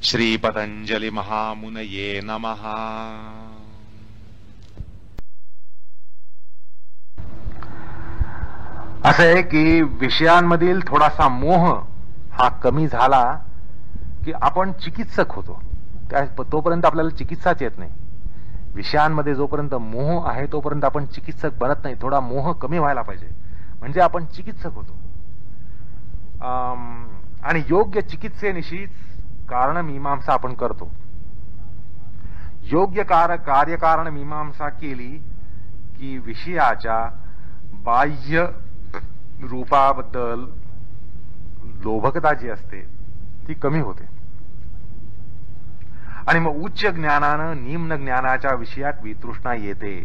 श्री पतंजलि महामुनये नमः। असं आहे की विषयांमधील थोडासा मोह हा कमी झाला की आपण चिकित्सक होतो. तोपर्यंत आपल्याला चिकित्साच येत नाही. विषयांमध्ये जोपर्यंत मोह आहे तोपर्यंत आपण चिकित्सक बनत नाही. थोडा मोह कमी व्हायला पाहिजे म्हणजे आपण चिकित्सक होतो. आणि योग्य चिकित्सेनिशीच कारणमीमांसा आपण करतो. योग्य कार्यकारण मीमांसा केली की विषयाच्या बाह्य रूपाबद्दल लोभकता जी असते ती कमी होते आणि मग उच्च ज्ञानानं निम्न ज्ञानाच्या विषयात वितृष्णा येते.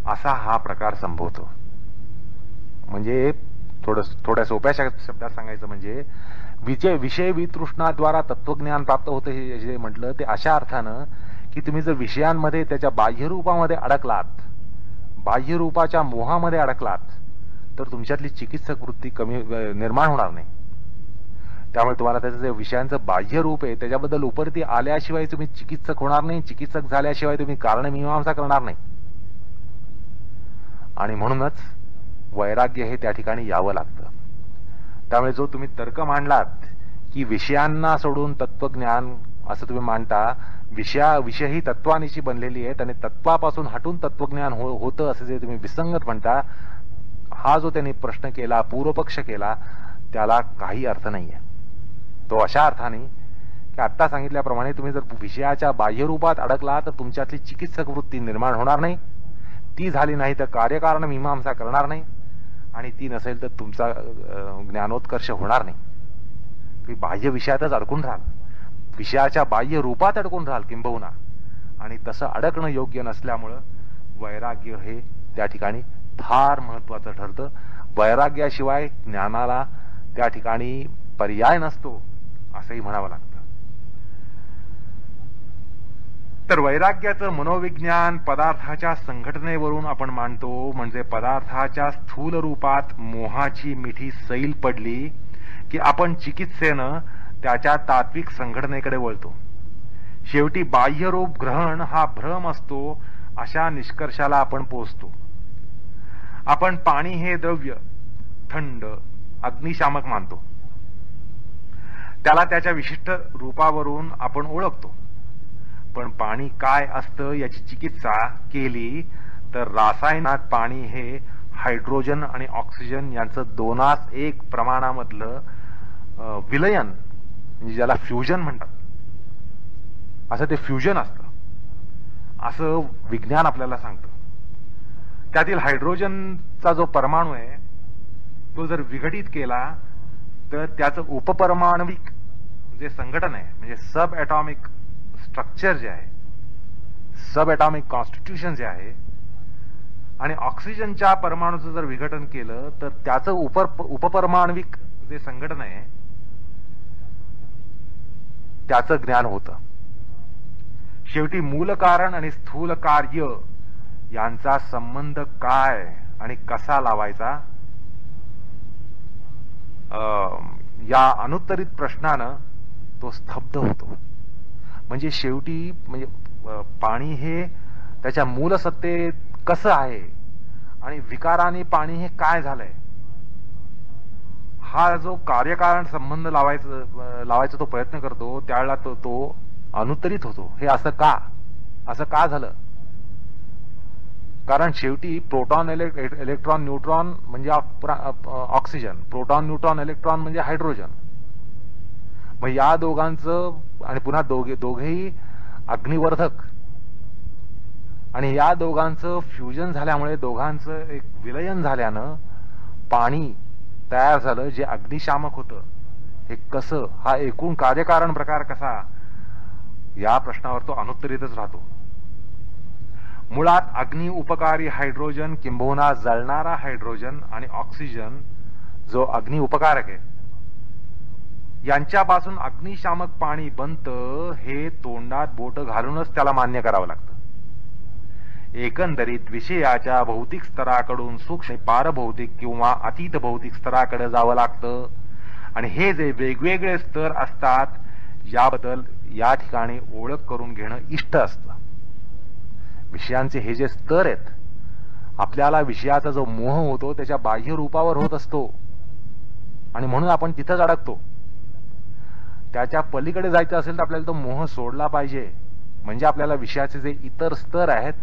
असा हा प्रकार संभवतो. म्हणजे थोड्या सोप्या शब्दात सांगायचं म्हणजे विषय वितृष्णाद्वारा तत्वज्ञान प्राप्त होते हे जे म्हटलं ते अशा अर्थानं की तुम्ही जर विषयांमध्ये त्याच्या बाह्यरूपामध्ये अडकलात, बाह्यरूपाच्या मोहामध्ये अडकलात तर तुमच्यातली चिकित्सक वृत्ती कमी निर्माण होणार नाही. त्यामुळे तुम्हाला त्याचं जे विषयांचं बाह्य रूप आहे त्याच्याबद्दल उपरती आल्याशिवाय तुम्ही चिकित्सक होणार नाही. चिकित्सक झाल्याशिवाय तुम्ही कारणमीमांसा करणार नाही. आणि म्हणूनच वैराग्य हे त्या ठिकाणी यावं लागतं. त्यामुळे जो तुम्ही तर्क मांडलात की विषयांना सोडून तत्वज्ञान असं तुम्ही मांडता, विषय ही तत्वानिशी बनलेली आहेत आणि तत्वापासून हटून तत्वज्ञान होतं असं जे तुम्ही विसंगत म्हणता, हा जो त्यांनी प्रश्न केला, पूर्वपक्ष केला, त्याला काही अर्थ नाहीये. तो अशा अर्थाने की आत्ता सांगितल्याप्रमाणे तुम्ही जर विषयाच्या बाह्यरूपात अडकला तर तुमच्यातली चिकित्सक वृत्ती निर्माण होणार नाही. ती झाली नाही तर कार्यकारण मीमांसा करणार नाही आणि ती नसेल तर तुमचा ज्ञानोत्कर्ष होणार नाही. तुम्ही बाह्य विषयातच अडकून राहाल, विषयाच्या बाह्य रूपात अडकून राहाल किंबहुना. आणि तसं अडकणं योग्य नसल्यामुळं वैराग्य हे त्या ठिकाणी फार महत्वाचं ठरतं. वैराग्याशिवाय ज्ञानाला त्या ठिकाणी पर्याय नसतो असंही म्हणावं लागतं. तर वैराग्याचं मनोविज्ञान पदार्थाच्या संघटनेवरून आपण मांडतो. म्हणजे पदार्थाच्या स्थूल रूपात मोहाची मिठी सैल पडली की आपण चिकित्सेनं त्याच्या तात्विक संघटनेकडे वळतो. शेवटी बाह्यरूप ग्रहण हा भ्रम असतो अशा निष्कर्षाला आपण पोहोचतो. आपण पाणी हे द्रव्य थंड अग्निशामक मानतो. त्याला त्याच्या विशिष्ट रूपावरून आपण ओळखतो. पण पाणी काय असतं याची चिकित्सा केली तर रासायनात पाणी हे हायड्रोजन आणि ऑक्सिजन यांचं 2:1 प्रमाणामधलं विलयन, म्हणजे ज्याला फ्युजन म्हणतात, असं ते फ्युजन असतं असं विज्ञान आपल्याला सांगतं. त्यातील हायड्रोजनचा जो परमाणू आहे तो जर विघटित केला तर त्याचं उपपरमाणविक जे संघटन आहे, म्हणजे सब ॲटॉमिक स्ट्रक्चर जे आहे, सब ॲटॉमिक कॉन्स्टिट्यूशन जे आहे, आणि ऑक्सिजनच्या परमाणूचं जर विघटन केलं तर त्याचं उपपरमाणविक जे संघटन आहे त्याचं ज्ञान होतं. शेवटी मूल कारण आणि स्थूल कार्य यांचा संबंध काय आणि कसा लावायचा या अनुत्तरित प्रश्नानं तो स्तब्ध होतो. म्हणजे शेवटी म्हणजे पाणी हे त्याच्या मूलसत्तेत कसं आहे आणि विकाराने पाणी हे काय झालंय हा जो कार्यकारण संबंध लावायचा तो प्रयत्न करतो त्यावेळेला तो अनुत्तरित होतो. हे असं का झालं? कारण शेवटी प्रोटॉन इलेक्ट्रॉन न्यूट्रॉन म्हणजे ऑक्सिजन, प्रोटॉन न्यूट्रॉन इलेक्ट्रॉन म्हणजे हायड्रोजन. मग या दोघांचं आणि पुन्हा दोघेही अग्निवर्धक आणि या दोघांचं फ्युजन झाल्यामुळे दोघांचं एक विलयन झाल्यानं पाणी तयार झालं जे अग्निशामक होतं. हे कसं, हा एकूण कार्यकारण प्रकार कसा, या प्रश्नावर तो अनुत्तरितच राहतो. मुळात अग्नि उपकारी हायड्रोजन किंबहुना जळणारा हायड्रोजन आणि ऑक्सिजन जो अग्नि उपकारक आहे यांच्यापासून अग्निशामक पाणी बनतं हे तोंडात बोट घालूनच त्याला मान्य करावं लागतं. एकंदरीत विषयाच्या भौतिक स्तराकडून सूक्ष्म पारभौतिक किंवा अतीत भौतिक स्तराकडे जावं लागतं. आणि हे जे वेगवेगळे स्तर असतात याबद्दल या ठिकाणी ओळख करून घेणं इष्ट असतं. विषयांचे हे जे स्तर आहेत, आपल्याला विषयाचा जो मोह होतो त्याच्या बाह्य रूपावर होत असतो आणि म्हणून आपण तिथंच अडकतो. त्याच्या पलीकडे जायचं असेल तर आपल्याला तो मोह सोडला पाहिजे, म्हणजे आपल्याला विषयाचे जे इतर स्तर आहेत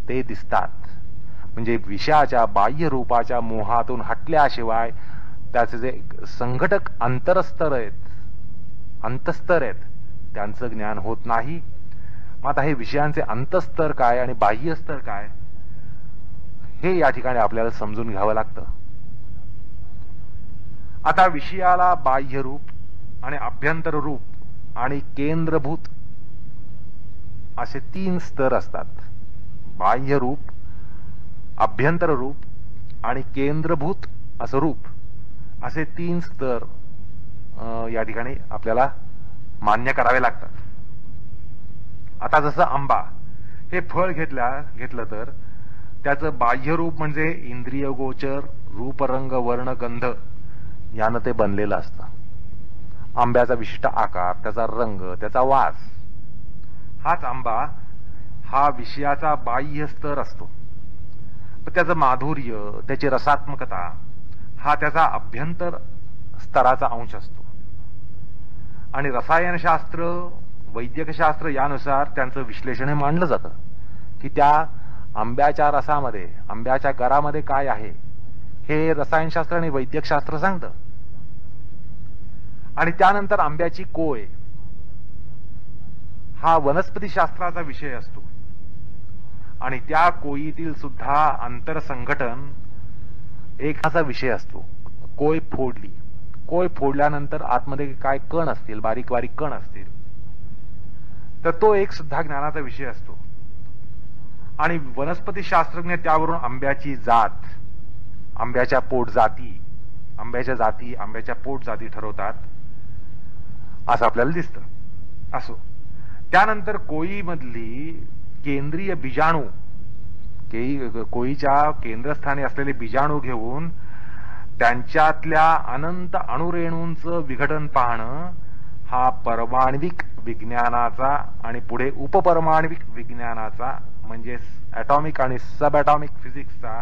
ते दिसतात. म्हणजे विषयाच्या बाह्य रूपाच्या मोहातून हटल्याशिवाय त्याचे जे संघटक अंतरस्तर आहेत, अंतस्तर आहेत, त्यांचं ज्ञान होत नाही. मग आता हे विषयांचे अंतस्तर काय आणि बाह्य स्तर काय, हे या ठिकाणी आपल्याला समजून घ्यावं लागतं. आता विषयाला बाह्य रूप आणि आभ्यंतर रूप आणि केंद्रभूत असे 3 स्तर असतात. बाह्य रूप, आभ्यंतर रूप आणि केंद्रभूत असं रूप, असे 3 स्तर या ठिकाणी आपल्याला मान्य करावे लागतात. आता जसं आंबा हे फळ घेतलं तर त्याचं बाह्य रूप म्हणजे इंद्रिय गोचर रूप, रंग, वर्ण, गंध यानं ते बनलेलं असतं. आंब्याचा विशिष्ट आकार, त्याचा रंग, त्याचा वास, हाच आंबा हा विषयाचा बाह्य स्तर असतो. त्याचं माधुर्य, त्याची रसात्मकता हा त्याचा अभ्यंतर स्तराचा अंश असतो. आणि रसायनशास्त्र, वैद्यकशास्त्र यानुसार त्यांचं विश्लेषण हे मांडलं जातं की त्या आंब्याच्या रसामध्ये, आंब्याच्या गरामध्ये काय आहे हे रसायनशास्त्र आणि वैद्यकशास्त्र सांगतं. आणि त्यानंतर आंब्याची कोय हा वनस्पतीशास्त्राचा विषय असतो आणि त्या कोयीतील सुद्धा आंतरसंघटन एक असा विषय असतो. कोय फोडली, कोय फोडल्यानंतर आतमध्ये काय कण असतील, बारीक बारीक कण असतील, तर तो एक सुद्धा ज्ञानाचा विषय असतो. आणि वनस्पती शास्त्रज्ञ त्यावरून आंब्याची जात, आंब्याच्या पोटजाती, आंब्याच्या जाती, आंब्याच्या पोटजाती ठरवतात असं आपल्याला दिसतं. असो, त्यानंतर कोयीमधली केंद्रीय बीजाणू, कोयीच्या केंद्रस्थानी असलेले बीजाणू घेऊन त्यांच्यातल्या अनंत अणुरेणूंचं विघटन पाहणं हा परमाण्विक विज्ञानाचा आणि पुढे उपपरमाण्विक विज्ञानाचा म्हणजे ॲटॉमिक आणि सब ॲटॉमिक फिजिक्सचा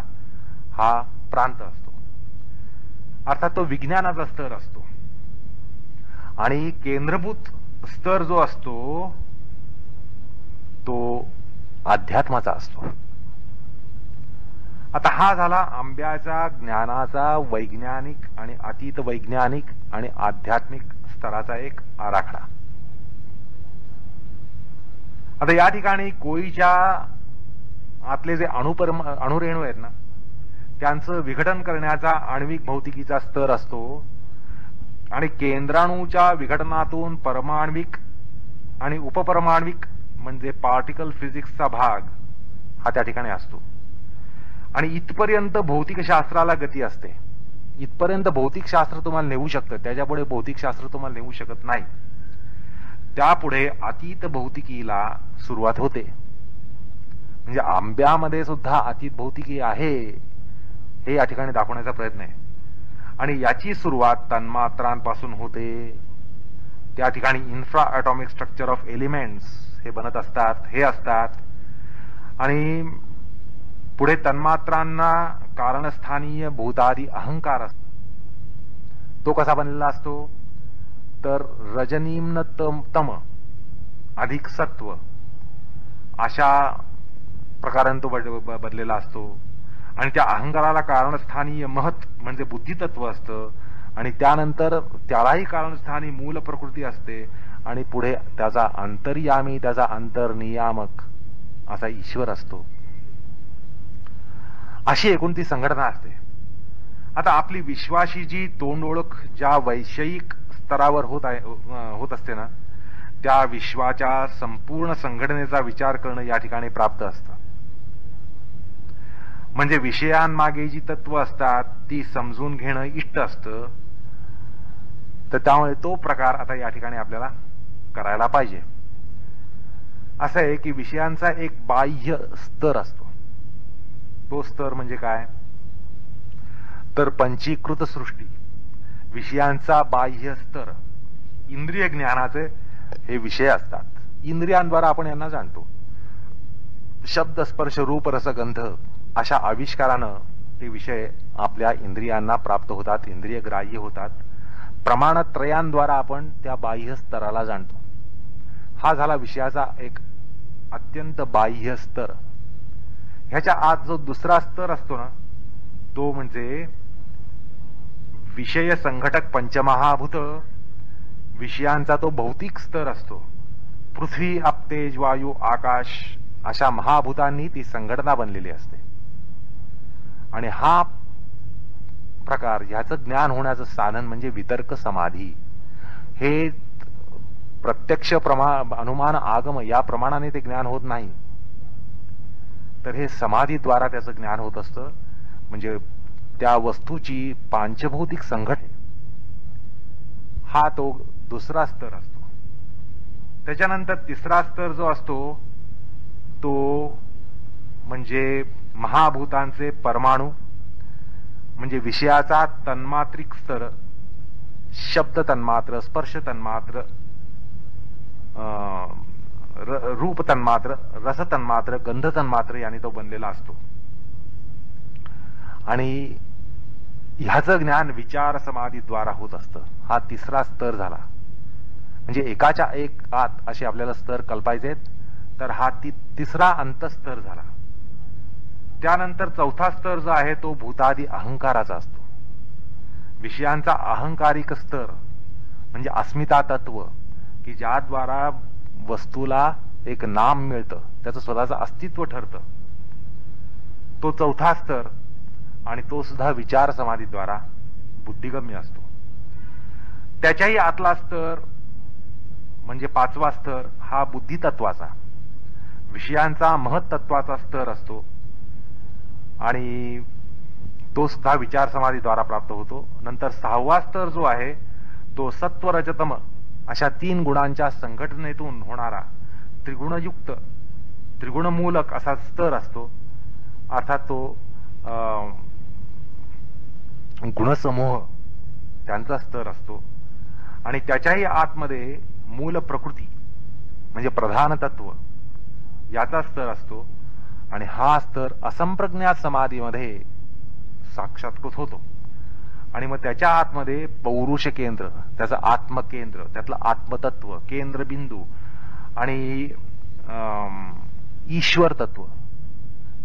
हा प्रांत असतो. अर्थात तो विज्ञानाचा स्तर असतो. आणि केंद्रभूत स्तर जो असतो तो अध्यात्माचा असतो. आता हा झाला आंब्याच्या ज्ञानाचा वैज्ञानिक आणि अतीत वैज्ञानिक आणि आध्यात्मिक स्तराचा एक आराखडा. आता या ठिकाणी कोयीच्या आतले जे अणुरेणू आहेत ना, त्यांचं विघटन करण्याचा आण्विक भौतिकीचा स्तर असतो आणि केंद्राणूच्या विघटनातून परमाण्विक आणि उपपरमाण्विक म्हणजे पार्टिकल फिजिक्सचा भाग हा त्या ठिकाणी असतो. आणि इथपर्यंत भौतिकशास्त्राला गती असते. इथपर्यंत भौतिकशास्त्र तुम्हाला नेऊ शकतं, त्याच्यापुढे भौतिकशास्त्र तुम्हाला नेऊ शकत नाही. त्यापुढे अतीत भौतिकीला सुरुवात होते. म्हणजे आंब्यामध्ये सुद्धा अतीत भौतिकी आहे हे या ठिकाणी दाखवण्याचा प्रयत्न आहे. आणि याची सुरुवात तन्मात्रांपासून होते. त्या ठिकाणी infra atomic structure of elements हे बनत असतात, हे असतात. आणि पुढे तन्मात्रांना कारणस्थानीय भूतादी अहंकार असतो. तो कसा बनलेला असतो तर रजनीम्न तम अधिक सत्व अशा प्रकाराने तो बदलेला असतो. आणि त्या अहंकाराला कारणस्थानीय महत म्हणजे बुद्धितत्व असतं. आणि त्यानंतर त्यालाही कारणस्थानी मूल प्रकृती असते. आणि पुढे त्याचा अंतर्यामी, त्याचा अंतर्नियामक असा ईश्वर असतो. अशी एकूण ती संघटना असते. आता आपली विश्वाशी जी तोंड ओळख ज्या वैषयिक स्तरावर होत असते ना, त्या विश्वाच्या संपूर्ण संघटनेचा विचार करणं या ठिकाणी प्राप्त असतं. म्हणजे विषयांमागे जी तत्व असतात ती समजून घेणं इष्ट असतं. तर त्यामुळे तो प्रकार आता या ठिकाणी आपल्याला करायला पाहिजे. असं आहे की विषयांचा एक बाह्य स्तर असतो. तो स्तर म्हणजे काय तर पंचीकृत सृष्टी, विषयांचा बाह्य स्तर, इंद्रिय ज्ञानाचे हे विषय असतात. इंद्रियांद्वारा आपण यांना जाणतो. शब्द, स्पर्श, रूप, रस, गंध अशा आविष्कारानं ते विषय आपल्या इंद्रियांना प्राप्त होतात, इंद्रिय ग्राह्य होतात. प्रमाणत्रयांद्वारा आपण त्या बाह्य स्तराला जाणतो. हा झाला विषयाचा एक अत्यंत बाह्य स्तर. ह्याच्या आत जो दुसरा स्तर असतो ना, तो म्हणजे विषय संघटक पंचमहाभूत, विषयांचा तो भौतिक स्तर असतो. पृथ्वी, आप, तेज, वायू, आकाश अशा महाभूतांनी ती संघटना बनलेली असते. आणि हा प्रकार, ह्याचं ज्ञान होण्याचं साधन म्हणजे वितर्क समाधी. हे प्रत्यक्ष अनुमान, आगम या प्रमाणाने ते ज्ञान होत नाही, तर हे समाधीद्वारा त्याचं ज्ञान होत असतं. म्हणजे त्या वस्तूची पांचभौतिक संघटना, हा तो दुसरा स्तर असतो. त्याच्यानंतर तिसरा स्तर जो असतो तो म्हणजे महाभूतांचे परमाणु, म्हणजे विषयाचा तन्मात्रिक स्तर. शब्द तन्मात्र, स्पर्श तन्मात्र, रूप तन्मात्र, रस तन्मात्र, गंध तन्मात्र याने तो बनलेला असतो. आणि ह्याचं ज्ञान विचार समाधीद्वारा होत असतं. हा तिसरा स्तर झाला. म्हणजे एकाच्या एक आत असे आपल्याला स्तर कल्पायचेत, तर हा तिसरा अंतस्तर झाला. त्यानंतर चौथा स्तर जो आहे तो भूतादी अहंकाराचा असतो. विषयांचा अहंकारिक स्तर म्हणजे अस्मिता तत्व, की ज्याद्वारा वस्तूला एक नाम मिळतं, त्याचं स्वतःचं अस्तित्व ठरतं, तो चौथा स्तर. आणि तो सुद्धा विचार समाधीद्वारा बुद्धिगम्य असतो. त्याच्याही आतला स्तर म्हणजे पाचवा स्तर हा बुद्धितत्वाचा, विषयांचा महत्त्वाचा स्तर असतो. आणि तो सुद्धा विचार समाधीद्वारा प्राप्त होतो. नंतर सहावा स्तर जो आहे तो सत्व, रजतम अशा तीन गुणांच्या संघटनेतून होणारा त्रिगुणयुक्त, त्रिगुणमूलक असा स्तर असतो. अर्थात तो गुणसमूह त्यांचा स्तर असतो. आणि त्याच्याही आतमध्ये मूल प्रकृती म्हणजे प्रधान तत्व याचा स्तर असतो. आणि हा स्तर असंप्रज्ञात समाधीमध्ये साक्षात्कृत होतो. आणि मग त्याच्या आतमध्ये पौरुष केंद्र, त्याचं आत्मकेंद्र, त्यातलं आत्मतत्व, केंद्रबिंदू आणि ईश्वर तत्व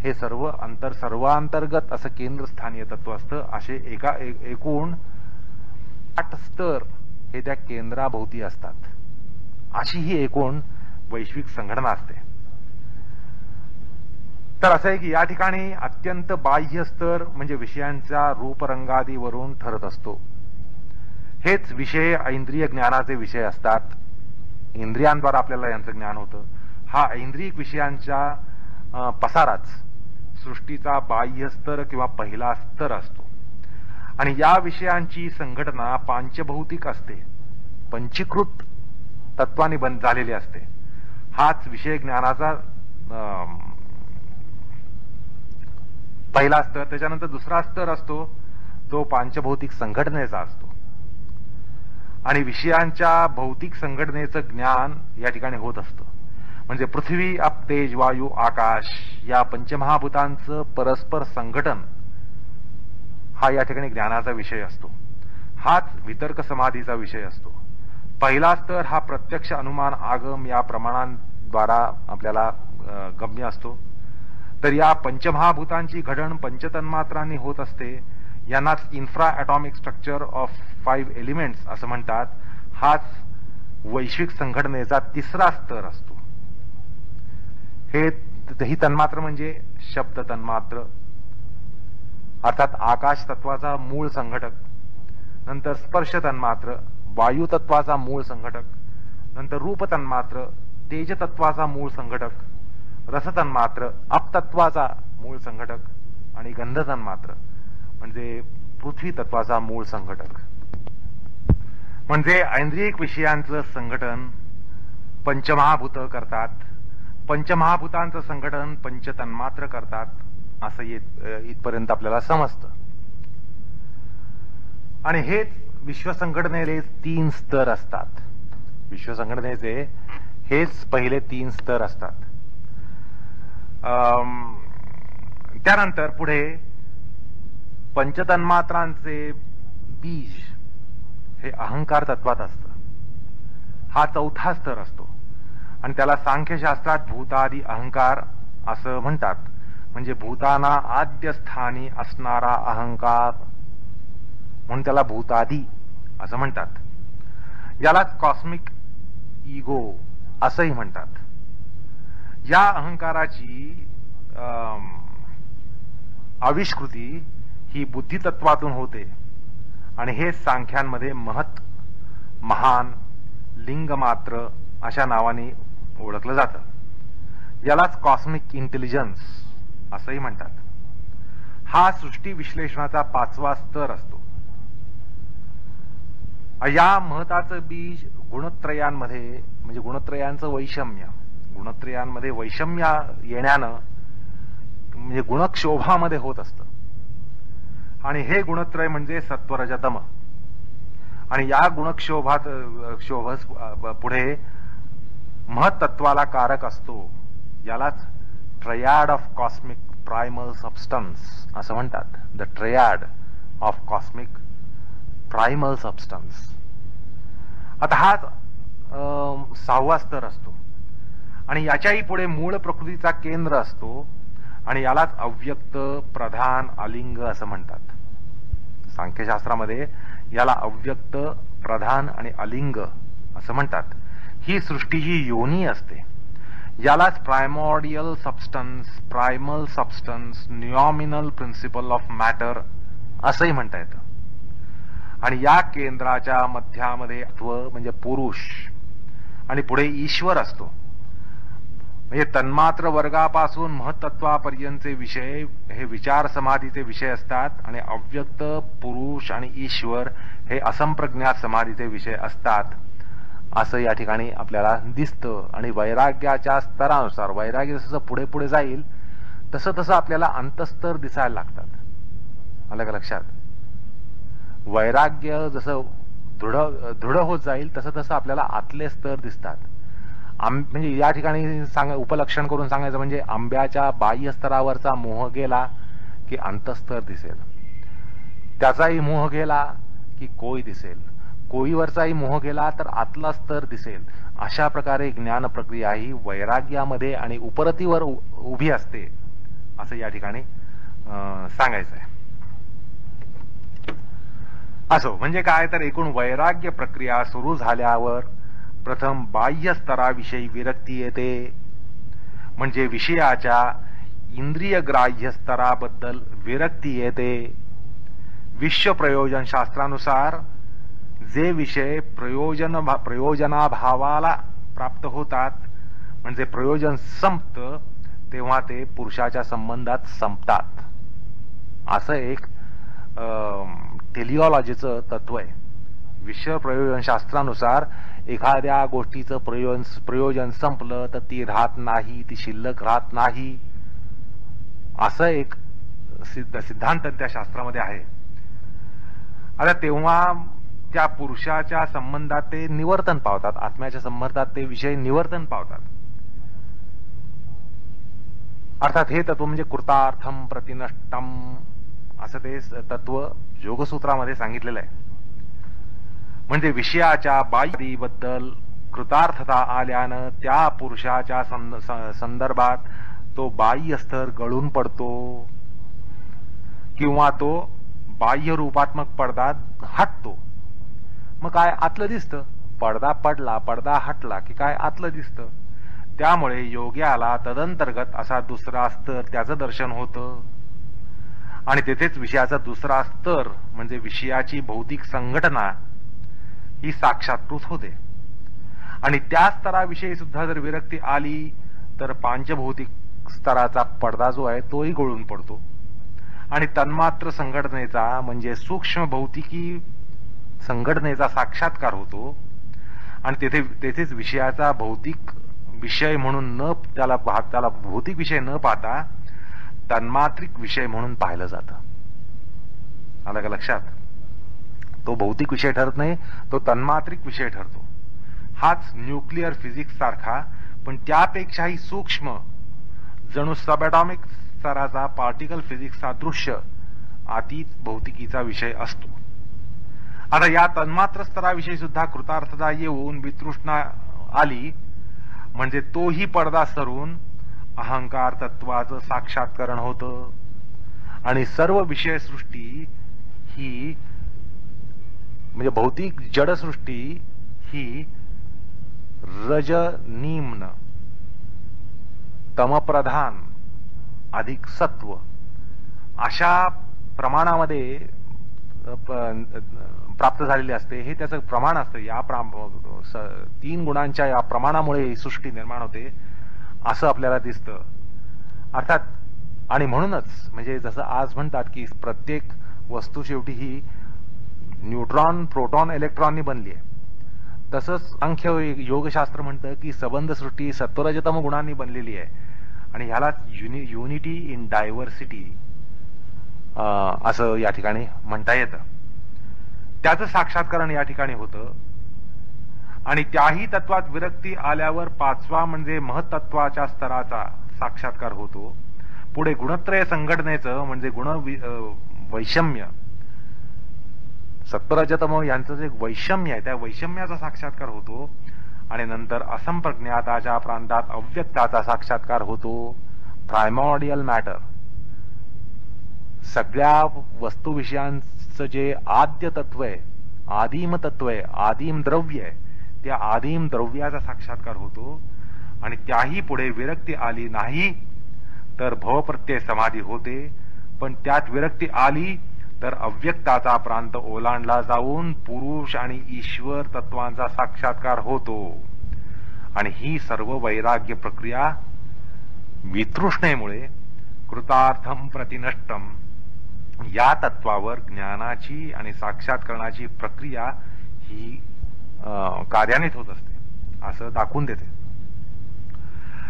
हे सर्वांतर्गत असं केंद्रस्थानीय तत्व असतं. असे एकूण 8 स्तर हे त्या केंद्राभोवती असतात. अशी ही एकूण वैश्विक संघटना असते. तर असं आहे की या ठिकाणी अत्यंत बाह्य स्तर म्हणजे विषयांच्या रूपरंगादीवरून ठरत असतो. हेच विषय ऐंद्रिय ज्ञानाचे विषय असतात. इंद्रियांद्वारा आपल्याला यांचं ज्ञान होतं. हा ऐंद्रियिक विषयांच्या पसाराच सृष्टीचा बाह्य स्तर किंवा पहिला स्तर असतो. आणि या विषयांची संघटना पांचभौतिक असते, पंचीकृत तत्वाने झालेली असते. हाच विषय ज्ञानाचा पहिला स्तर. त्याच्यानंतर दुसरा स्तर असतो तो पांचभौतिक संघटनेचा असतो. आणि विषयांच्या भौतिक संघटनेचं ज्ञान या ठिकाणी होत असतं. म्हणजे पृथ्वी, आप, तेज, वायू, आकाश या पंचमहाभूतांचं परस्पर संघटन हा या ठिकाणी ज्ञानाचा विषय असतो. हाच वितर्क समाधीचा विषय असतो. पहिला स्तर हा प्रत्यक्ष अनुमान आगम या प्रमाणांद्वारा आपल्याला गम्य असतो. तर या पंचमहाभूतांची घडण पंचतन्मात्रांनी होत असते. यांनाच infra atomic structure of 5 elements असं म्हणतात. हाच वैश्विक संघटनेचा तिसरा स्तर असतो. ही तन्मात्र म्हणजे शब्द तन्मात्र, अर्थात आकाश तत्वाचा मूळ संघटक. नंतर स्पर्श तन्मात्र, वायू तत्वाचा मूळ संघटक. नंतर रूप तन्मात्र, तेज तत्वाचा मूळ संघटक. रस तन्मात्र, अपतत्वाचा मूळ संघटक. आणि गंध तन्मात्र म्हणजे पृथ्वी तत्वाचा मूळ संघटक. म्हणजे ऐंद्रियिक विषयांचं संघटन पंचमहाभूत करतात. पंचमहाभूतांचं संघटन पंचतन्मात्र करतात. असं इथपर्यंत आपल्याला समजतं. आणि हेच विश्वसंघटनेले 3 स्तर असतात. विश्वसंघटनेचे हेच पहिले 3 स्तर असतात. त्यानंतर पुढे पंचतन्मात्रांचे बीज हे अहंकार तत्वात असतं. हा 4था स्तर असतो आणि त्याला सांख्यशास्त्रात भूतादी अहंकार असं म्हणतात. म्हणजे भूताना आद्य स्थानी असणारा अहंकार म्हणून त्याला भूतादी असं म्हणतात. यालाच कॉस्मिक इगो असंही म्हणतात. या अहंकाराची आविष्कृती ही बुद्धितत्वातून होते आणि हे सांख्यांमध्ये महत, महान, लिंगमात्र अशा नावाने ओळखलं जातं. यालाच कॉस्मिक इंटेलिजन्स असंही म्हणतात. हा सृष्टी विश्लेषणाचा 5वा स्तर असतो. या महताचं बीज गुणत्रयांमध्ये म्हणजे गुणत्रयांचं वैषम्य, गुणत्रयांमध्ये वैषम्य येण्यानं म्हणजे गुणक्षोभामध्ये होत असतं. आणि हे गुणत्रय म्हणजे सत्वरजतम. आणि या गुणक्षोभात पुढे महत्त्वाला कारक असतो. यालाच triad of cosmic primal substance असं म्हणतात. The triad of cosmic primal substance. आता हा 6वा स्तर असतो आणि याच्याही पुढे मूळ प्रकृतीचा केंद्र असतो आणि यालाच अव्यक्त, प्रधान, अलिंग असं म्हणतात. सांख्यशास्त्रामध्ये याला अव्यक्त, प्रधान आणि अलिंग असं म्हणतात. ही सृष्टी ही योनी असते. यालाच primordial substance, primal substance, noumenal principle of matter असंही म्हणता येतं. आणि या केंद्राच्या मध्यामध्ये म्हणजे पुरुष आणि पुढे ईश्वर असतो. म्हणजे तन्मात्र वर्गापासून महत्त्वापर्यंतचे विषय हे विचार समाधीचे विषय असतात आणि अव्यक्त, पुरुष आणि ईश्वर हे असंप्रज्ञात समाधीचे विषय असतात असं या ठिकाणी आपल्याला दिसतं. आणि वैराग्याच्या स्तरानुसार वैराग्य जसं पुढे पुढे जाईल तसं तसं आपल्याला अंतस्तर दिसायला लागतात. आलं का लक्षात? वैराग्य जसं दृढ होत जाईल तसं तसं आपल्याला आतले स्तर दिसतात. म्हणजे या ठिकाणी उपलक्षण करून सांगायचं म्हणजे आंब्याच्या बाह्य स्तरावरचा मोह गेला की अंतस्तर दिसेल, त्याचाही मोह गेला की कोई दिसेल, कोईवरचाही मोह गेला तर आतला स्तर दिसेल. अशा प्रकारे ज्ञान प्रक्रिया ही वैराग्यामध्ये आणि उपरतीवर उभी असते असं या ठिकाणी सांगायचं आहे. असो म्हणजे काय तर एकूण वैराग्य प्रक्रिया सुरू झाल्यावर प्रथम बाह्य स्तराविषयी विरक्ती येते. म्हणजे विषयाच्या इंद्रिय ग्राह्य स्तराबद्दल विरक्ती येते. विश्व प्रयोजन शास्त्रानुसार जे विषय प्रयोजनाभावाला प्राप्त होतात म्हणजे प्रयोजन संपतं तेव्हा ते पुरुषाच्या संबंधात संपतात असं एक टेलिओलॉजीचं तत्व आहे. विश्व प्रयोजन शास्त्रानुसार एखाद्या गोष्टीचं प्रयोजन संपलं तर ती राहत नाही, ती शिल्लक राहत नाही असं एक सिद्धांत त्या शास्त्रामध्ये आहे. आता तेव्हा त्या पुरुषाच्या संबंधात ते निवर्तन पावतात, आत्म्याच्या संबंधात ते विषय निवर्तन पावतात. अर्थात हे तत्व म्हणजे कृतार्थम प्रतिनष्टम असं ते तत्व योगसूत्रामध्ये सांगितलेलं आहे. म्हणजे विषयाच्या बाह्यबद्दल कृतार्थता आल्यानं त्या पुरुषाच्या संदर्भात तो बाह्य स्तर गळून पडतो किंवा तो बाह्य रूपात्मक पडदा हटतो. मग काय आतलं दिसतं. पडदा पडला, पडदा हटला की काय आतलं दिसतं. त्यामुळे योग्याला तदंतर्गत असा दुसरा स्तर त्याचं दर्शन होतं आणि तेथेच विषयाचा दुसरा स्तर म्हणजे विषयाची भौतिक संघटना ही साक्षात्कृत होते. आणि त्या स्तराविषयी सुद्धा जर विरक्ती आली तर पांचभौतिक स्तराचा पडदा जो आहे तोही गळून पडतो आणि तन्मात्र संघटनेचा म्हणजे सूक्ष्म भौतिकी संघटनेचा साक्षात्कार होतो आणि तेथेच विषयाचा भौतिक विषय म्हणून त्याला भौतिक विषय न पाहता तन्मात्रिक विषय म्हणून पाहिलं जातं. आलं का लक्षात? तो भौतिक विषय ठरत नाही, तो तन्मात्रिक विषय ठरतो. हाच न्यूक्लिअर फिजिक्स सारखा पण त्यापेक्षाही सूक्ष्म जणू सबएटॉमिक स्तराचा पार्टिकल फिजिक्सचा दृश्य अतीत भौतिकीचा विषय असतो. आता या तन्मात्र स्तराविषयी सुद्धा कृतार्थता येऊन वितृष्णा आली म्हणजे तोही पडदा सरून अहंकार तत्वाचं साक्षात्करण होतं आणि सर्व विषयसृष्टी ही म्हणजे भौतिक जडसृष्टी ही रजनिम्न तमप्रधान अधिक सत्व अशा प्रमाणामध्ये प्राप्त झालेली असते. हे त्याचं प्रमाण असतं. या 3 गुणांच्या या प्रमाणामुळे ही सृष्टी निर्माण होते असं आपल्याला दिसतं. अर्थात आणि म्हणूनच म्हणजे जसं आज म्हणतात की प्रत्येक वस्तू शेवटी ही न्यूट्रॉन प्रोटॉन इलेक्ट्रॉननी बनली आहे, तसंच सांख्य योगशास्त्र म्हणतं की सबंध सृष्टी सत्वरजतम गुणांनी बनलेली आहे आणि ह्यालाच युनिटी इन डायव्हर्सिटी असं या ठिकाणी म्हणता येतं. त्याचं साक्षात्करण या ठिकाणी होतं आणि त्याही तत्वात विरक्ती आल्यावर 5वा म्हणजे महत्त्वाच्या स्तराचा साक्षात्कार होतो. पुढे गुणत्रय संघटनेचं म्हणजे गुण वैषम्य सत्वरजतम यांचं जे वैषम्य आहे त्या वैषम्याचा साक्षात्कार होतो आणि नंतर असंप्रज्ञाताच्या प्रांतात अव्यक्ताचा साक्षात्कार होतो. प्रायमॉर्डियल मॅटर सगळ्या वस्तुविषयांचं जे आद्य तत्व आहे, आदिम तत्व आहे, आदिम द्रव्य आहे, त्या आदिम द्रव्याचा साक्षात्कार होतो आणि त्याही पुढे विरक्ती आली नाही तर भवप्रत्यय समाधी होते. पण त्यात विरक्ती आली तर अव्यक्ताचा प्रांत ओलांडला जाऊन पुरुष आणि ईश्वर तत्वांचा साक्षात्कार होतो आणि ही सर्व वैराग्य प्रक्रिया वितृष्णेमुळे कृतार्थम प्रतिनष्टम या तत्वावर ज्ञानाची आणि साक्षात्करणाची प्रक्रिया ही कार्यान्वित होत असते असं दाखवून देते.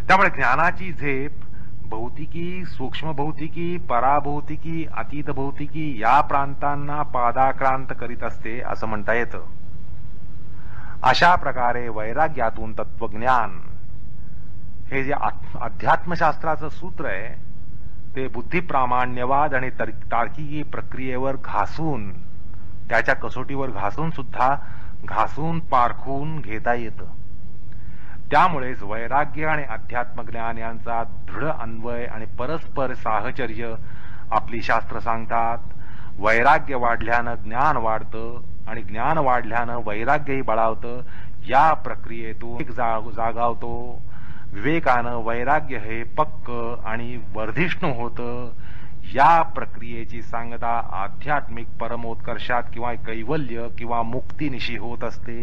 त्यामुळे ज्ञानाची झेप भौतिकी, सूक्ष्म भौतिकी, पराभौतिकी, अतीत भौतिकी या प्रांतांना पादाक्रांत करीत असते असं म्हणता येतं. अशा प्रकारे वैराग्यातून तत्वज्ञान हे जे अध्यात्मशास्त्राचं सूत्र आहे ते बुद्धिप्रामाण्यवाद आणि तार्किकी प्रक्रियेवर घासून त्याच्या कसोटीवर घासून सुद्धा घासून पारखून घेता येतं. त्यामुळेच वैराग्य आणि अध्यात्मज्ञान यांचा दृढ अन्वय आणि परस्पर साहचर्य आपली शास्त्र सांगतात. वैराग्य वाढल्यानं ज्ञान वाढतं आणि ज्ञान वाढल्यानं वैराग्यही बळावतं. या प्रक्रियेतून एक जागावतो. विवेकानं वैराग्य हे पक्क आणि वर्धिष्णू होतं. या प्रक्रियेची सांगता आध्यात्मिक परमोत्कर्षात किंवा कैवल्य किंवा मुक्तीनिशी होत असते.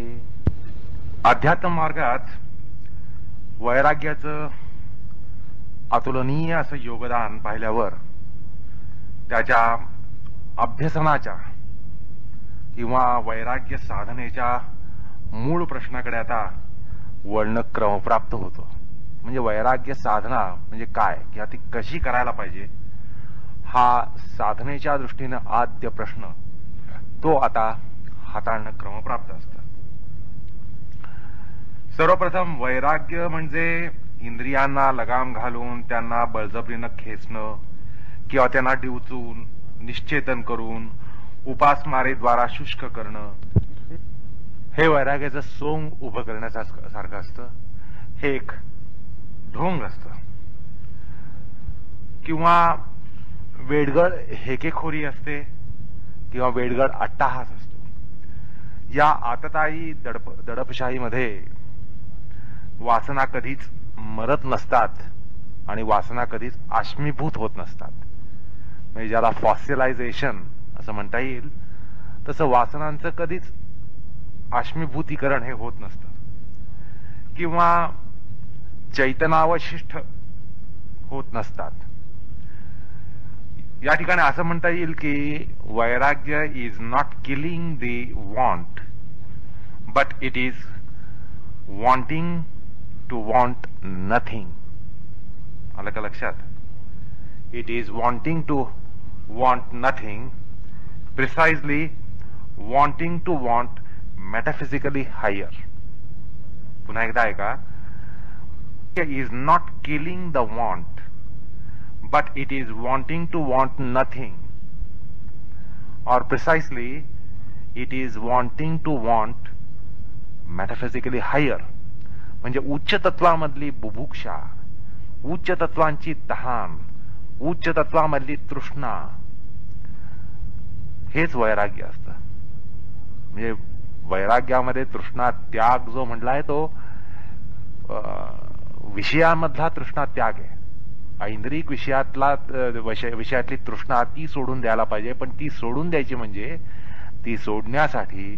अध्यात्म मार्गात वैराग्याचं अतुलनीय असं योगदान पाहिल्यावर त्याच्या अभ्यसनाच्या किंवा वैराग्य साधनेच्या मूळ प्रश्नाकडे आता वळणं क्रमप्राप्त होतो. म्हणजे वैराग्य साधना म्हणजे काय किंवा ती कशी करायला पाहिजे हा साधनेच्या दृष्टीनं आद्य प्रश्न तो आता हाताळणं क्रमप्राप्त असतं. सर्वप्रथम वैराग्य म्हणजे इंद्रियांना लगाम घालून त्यांना बळजबरीनं खेचणं किंवा त्यांना डिवचून निश्चेतन करून उपासमारेद्वारा शुष्क करणं हे वैराग्याचं सोंग उभं करण्यासारखं असतं. हे एक ढोंग असतं किंवा वेडगड हेकेखोरी असते किंवा वेडगड अट्टाहास असतो. या आततायी दडपशाहीमध्ये वासना कधीच मरत नसतात आणि वासना कधीच आश्मीभूत होत नसतात. म्हणजे ज्याला फॉसिलायझेशन असं म्हणता येईल तसं वासनांचं कधीच आश्मीभूतीकरण हे होत नसतं किंवा चैतनावशिष्ट होत नसतात. या ठिकाणी असं म्हणता येईल की vairagya is not killing the want but it is wanting to want nothing. आलं का लक्षात? It is wanting to want nothing, precisely wanting to want metaphysically higher. पुन्हा एकदा ऐका. Is not killing the want, but it is wanting to want nothing, और precisely it is wanting to want metaphysically higher. म्हणजे उच्च तत्वामधली बुभुक्षा, उच्च तत्वांची तहान, उच्च तत्वामधली तृष्णा, हेच वैराग्य असतं. म्हणजे वैराग्यामध्ये तृष्णा त्याग जो म्हटलाय तो विषयामधला तृष्णा त्याग आहे. ऐंद्रिक विषयातली तृष्णा ती सोडून द्यायला पाहिजे. पण ती सोडून द्यायची म्हणजे ती सोडण्यासाठी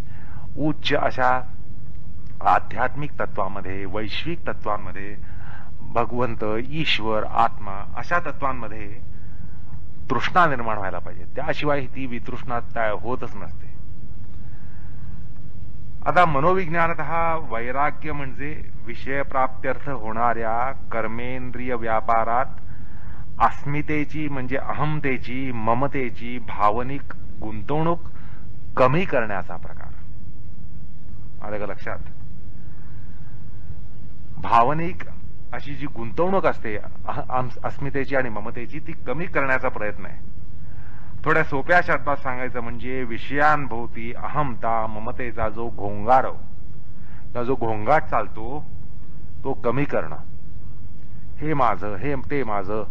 उच्च अशा आध्यात्मिक तत्वामध्ये, वैश्विक तत्वांमध्ये, भगवंत, ईश्वर, आत्मा अशा तत्वांमध्ये तृष्णा निर्माण व्हायला पाहिजे. त्याशिवाय ती वितृष्णा होतच नसते. आता मनोविज्ञानात वैराग्य म्हणजे विषयप्राप्त्यर्थ होणाऱ्या कर्मेंद्रिय व्यापारात अस्मितेची म्हणजे अहमतेची, ममतेची भावनिक गुंतवणूक कमी करण्याचा प्रकार. आलं का लक्षात? भावनिक अशी जी गुंतवणूक असते अस्मितेची आणि ममतेची, ती कमी करण्याचा प्रयत्न आहे. थोड्या सोप्या शब्दात सांगायचं म्हणजे विषयांभोवती अहमता, ममतेचा जो घोंगारव, जो घोंगाट चालतो तो कमी करणं. हे माझं, हे ते माझं,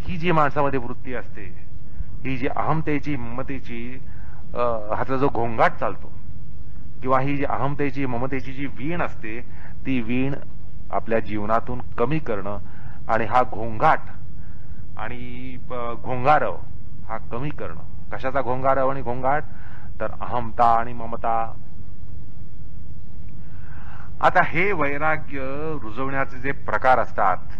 ही जी माणसामध्ये वृत्ती असते, ही जी अहमतेची, ममतेची ह्याचा जो घोंगाट चालतो, किंवा ही जी अहमतेची, ममतेची जी वीण असते, ती वीण आपल्या जीवनातून कमी करणं आणि हा घोंगाट आणि घोंगारव हा कमी करणं. कशाचा घोंगारव आणि घोंगाट? तर अहमता आणि ममता. आता हे वैराग्य रुजवण्याचे जे प्रकार असतात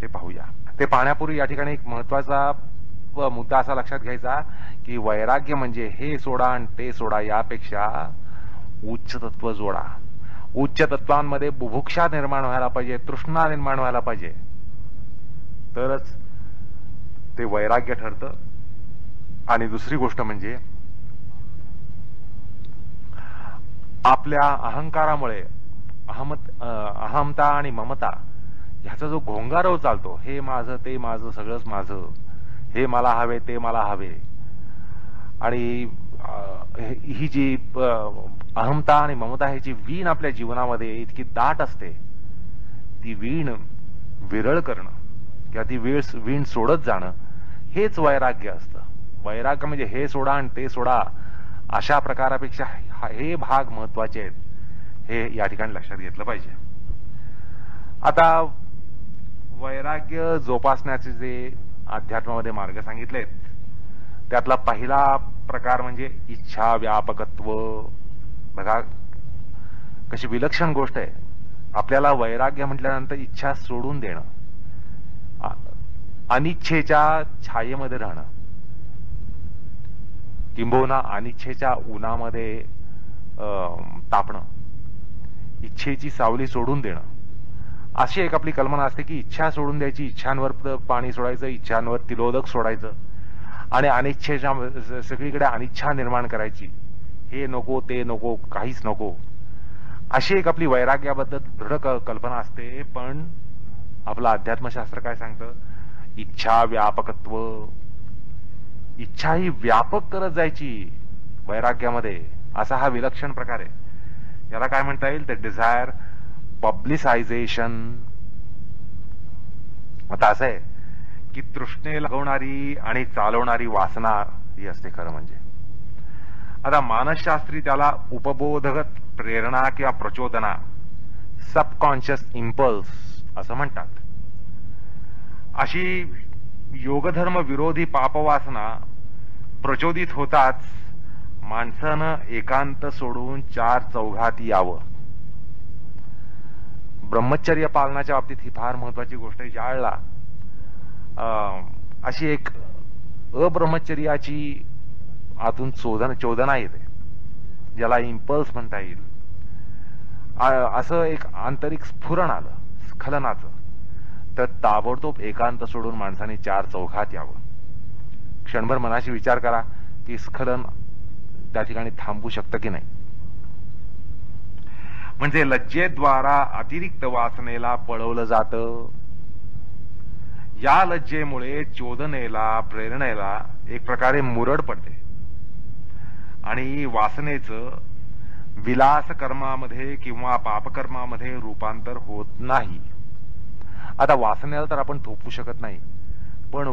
ते पाहूया. ते पाहण्यापूर्वी या ठिकाणी एक महत्वाचा मुद्दा असा लक्षात घ्यायचा की वैराग्य म्हणजे हे सोडा आणि ते सोडा यापेक्षा उच्च तत्व जोडा. उच्च तत्वांमध्ये बुभुक्षा निर्माण व्हायला पाहिजे, तृष्णा निर्माण व्हायला पाहिजे, तरच ते वैराग्य ठरतं. आणि दुसरी गोष्ट म्हणजे आपल्या अहंकारामुळे अहमता आणि ममता ह्याचा जो घोंगारव चालतो, हे माझं, ते माझं, सगळंच माझं, हे मला हवे, ते मला हवे, आणि ही जी अहमता आणि ममता ह्याची वीण आपल्या जीवनामध्ये इतकी दाट असते, ती वीण विरळ करणं किंवा ती वीण सोडत जाणं हेच वैराग्य असतं. वैराग्य म्हणजे हे सोडा आणि ते सोडा अशा प्रकारापेक्षा हे भाग महत्वाचे आहेत, हे या ठिकाणी लक्षात घेतलं पाहिजे. आता वैराग्य जोपासण्याचे जे अध्यात्मामध्ये मार्ग सांगितलेत त्यातला पहिला प्रकार म्हणजे इच्छा व्यापकत्व. बघा कशी विलक्षण गोष्ट आहे. आपल्याला वैराग्य म्हटल्यानंतर इच्छा सोडून देणं, अनिच्छेच्या छायेमध्ये राहणं, किंबहुना अनिच्छेच्या उन्हामध्ये तापणं, इच्छेची सावली सोडून देणं, अशी एक आपली कल्पना असते की इच्छा सोडून द्यायची, इच्छांवर पाणी सोडायचं, इच्छांवर तिलोदक सोडायचं आणि अनिच्छेच्या सगळीकडे अनिच्छा निर्माण करायची, हे नको, ते नको, काहीच नको, अशी एक आपली वैराग्याबद्दल दृढ कल्पना असते. पण आपलं अध्यात्मशास्त्र काय सांगतं? इच्छा व्यापकत्व. इच्छा ही व्यापक करत जायची वैराग्यामध्ये, असा हा विलक्षण प्रकार आहे. याला काय म्हणता येईल? ते डिझायर पब्लिसायझेशन. आता असं आहे की तृष्णे लागवणारी आणि चालवणारी वासना ही असते खरं म्हणजे. आता मानसशास्त्री त्याला उपबोधगत प्रेरणा किंवा प्रचोदना, सबकॉन्शियस इम्पल्स असं म्हणतात. अशी योगधर्म विरोधी पापवासना प्रचोदित होताच माणसानं एकांत सोडून चार चौघात यावं. ब्रह्मचर्य पालनाच्या बाबतीत ही फार महत्वाची गोष्ट आहे. ज्यावेळेला अशी एक अब्रह्मचर्याची आतून चोदना येते, ज्याला इम्पल्स म्हणता येईल, असं एक आंतरिक स्फुरण आलं स्खलनाचं, तर ताबडतोब एकांत सोडून माणसाने चार चौघात यावं. क्षणभर मनाशी विचार करा की स्खलन त्या ठिकाणी थांबू शकतं की नाही. म्हणजे लज्जेद्वारा अतिरिक्त वासनेला पळवलं जातं. या लज्जेमुळे चोदनेला, प्रेरणेला एक प्रकारे मुरड पडते आणि वासनेचं विलास कर्मामध्ये किंवा पापकर्मामध्ये रूपांतर होत नाही. आता वासनेला तर आपण थोपवू शकत नाही, पण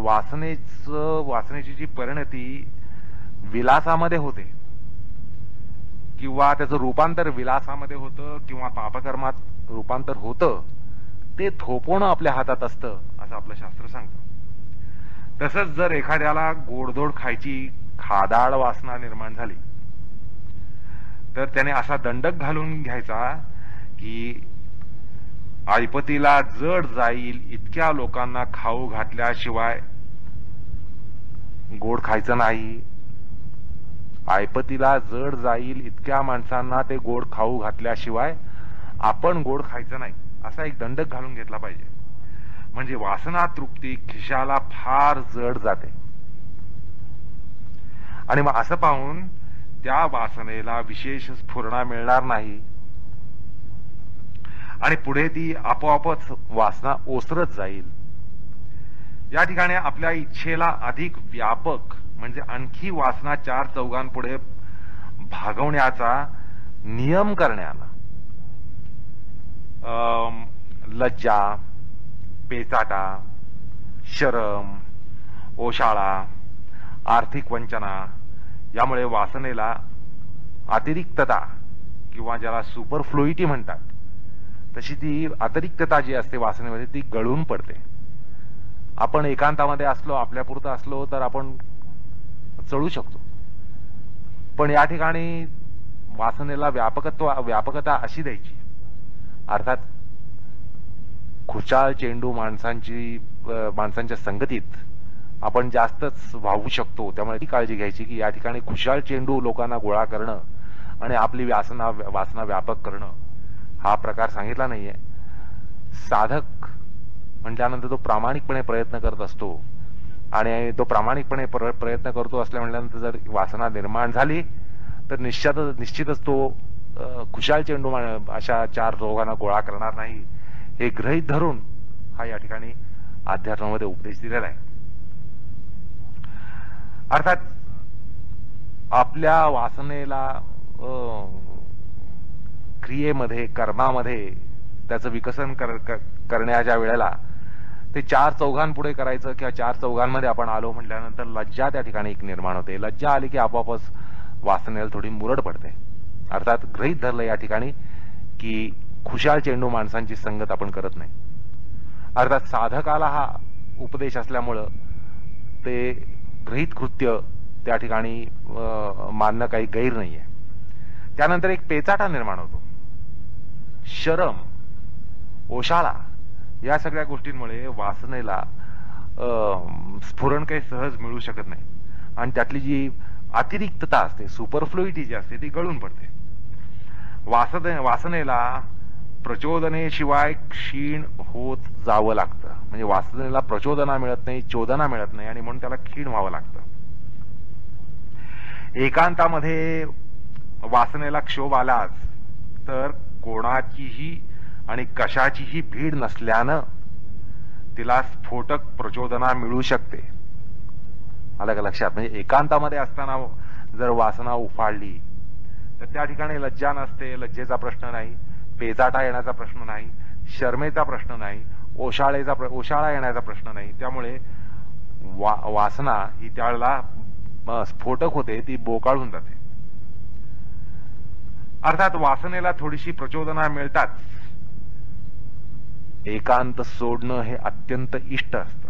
वासनेची जी परिणती विलासामध्ये होते किंवा त्याचं रूपांतर विलासामध्ये होतं किंवा पापकर्मात रूपांतर होतं, ते थोपवणं आपल्या हातात असतं असं आपलं शास्त्र सांगतं. तसंच जर एखाद्याला गोडधोड खायची खादाड वासना निर्माण झाली तर त्याने असा दंडक घालून घ्यायचा की ऐपतीला जड जाईल इतक्या लोकांना खाऊ घातल्याशिवाय गोड खायचं नाही. ऐपतीला जड जाईल इतक्या माणसांना ते गोड खाऊ घातल्याशिवाय आपण गोड खायचं नाही, असा एक दंडक घालून घेतला पाहिजे. म्हणजे वासना तृप्ती खिशाला फार जड जाते आणि मग असं पाहून त्या वासनेला विशेष स्फुरणा मिळणार नाही आणि पुढे ती आपोआपच वासना ओसरत जाईल. या ठिकाणी आपल्या इच्छेला अधिक व्यापक म्हणजे आणखी वासना चार चौघांपुढे भागवण्याचा नियम करण्याला लज्जा, पेचाटा, शरम, ओशाळा, आर्थिक वंचना यामुळे वासनेला अतिरिक्तता किंवा ज्याला सुपरफ्लुइटी म्हणतात तशी ती अतिरिक्तता जी असते वासनेमध्ये ती गळून पडते. आपण एकांतामध्ये असलो, आपल्यापुरतं असलो तर आपण चढू शकतो, पण या ठिकाणी वासनेला व्यापकता अशी द्यायची, अर्थात खुशाल चेंडू माणसांच्या संगतीत आपण जास्तच वाहू शकतो. त्यामुळे ती काळजी घ्यायची की या ठिकाणी खुशाल चेंडू लोकांना गोळा करणं आणि आपली वासना व्यापक करणं हा प्रकार सांगितला नाहीये. साधक म्हटल्यानंतर तो प्रामाणिकपणे प्रयत्न करत असतो आणि तो प्रामाणिकपणे प्रयत्न करतो असल्या म्हटल्यानंतर जर वासना निर्माण झाली तर निश्चितच तो खुशाल चेंडू अशा चार रोगांना गोळा करणार नाही, हे गृहीत धरून हा या ठिकाणी अध्यात्मामध्ये उपदेश दिलेला आहे. अर्थात आपल्या वासनेला क्रियेमध्ये, कर्मामध्ये त्याचं विकसन करण्याच्या वेळेला ते चार चौघांपुढे करायचं किंवा चार चौघांमध्ये आपण आलो म्हटल्यानंतर लज्जा त्या ठिकाणी एक निर्माण होते. लज्जा आली की आपोआपच वासनेला थोडी मुरड पडते. अर्थात गृहीत धरलं या ठिकाणी की खुशाल चेंडू माणसांची संगत आपण करत नाही. अर्थात साधकाला हा उपदेश असल्यामुळं ते गृहीत कृत्य त्या ठिकाणी मानणं काही गैर नाहीये. त्यानंतर एक पेचाटा निर्माण होतो. शरम, ओशाळा या सगळ्या गोष्टींमुळे वासनेला स्फुरण काही सहज मिळू शकत नाही आणि त्यातली जी अतिरिक्तता असते, सुपरफ्लुइटी जी असते ती गळून पडते. वासनेला प्रचोदनेशिवाय क्षीण होत जावं लागतं. म्हणजे वासनेला प्रचोदना मिळत नाही, चोदना मिळत नाही आणि म्हणून त्याला क्षीण व्हावं लागतं. एकांतामध्ये वासनेला क्षोभ आलाच तर कोणाचीही आणि कशाचीही भीड नसल्यानं तिला स्फोटक प्रचोदना मिळू शकते. आलं का लक्षात? म्हणजे एकांतामध्ये असताना जर वासना उफाळली तर त्या ठिकाणी लज्जा नसते, लज्जेचा प्रश्न नाही, पेचाटा येण्याचा प्रश्न नाही, शर्मेचा प्रश्न नाही, ओशाळा येण्याचा प्रश्न नाही. त्यामुळे वासना ही त्यावेळेला स्फोटक होते, ती बोकाळून जाते. अर्थात वासनेला थोडीशी प्रचोदना मिळतात. एकांत सोडणं हे अत्यंत इष्ट असतं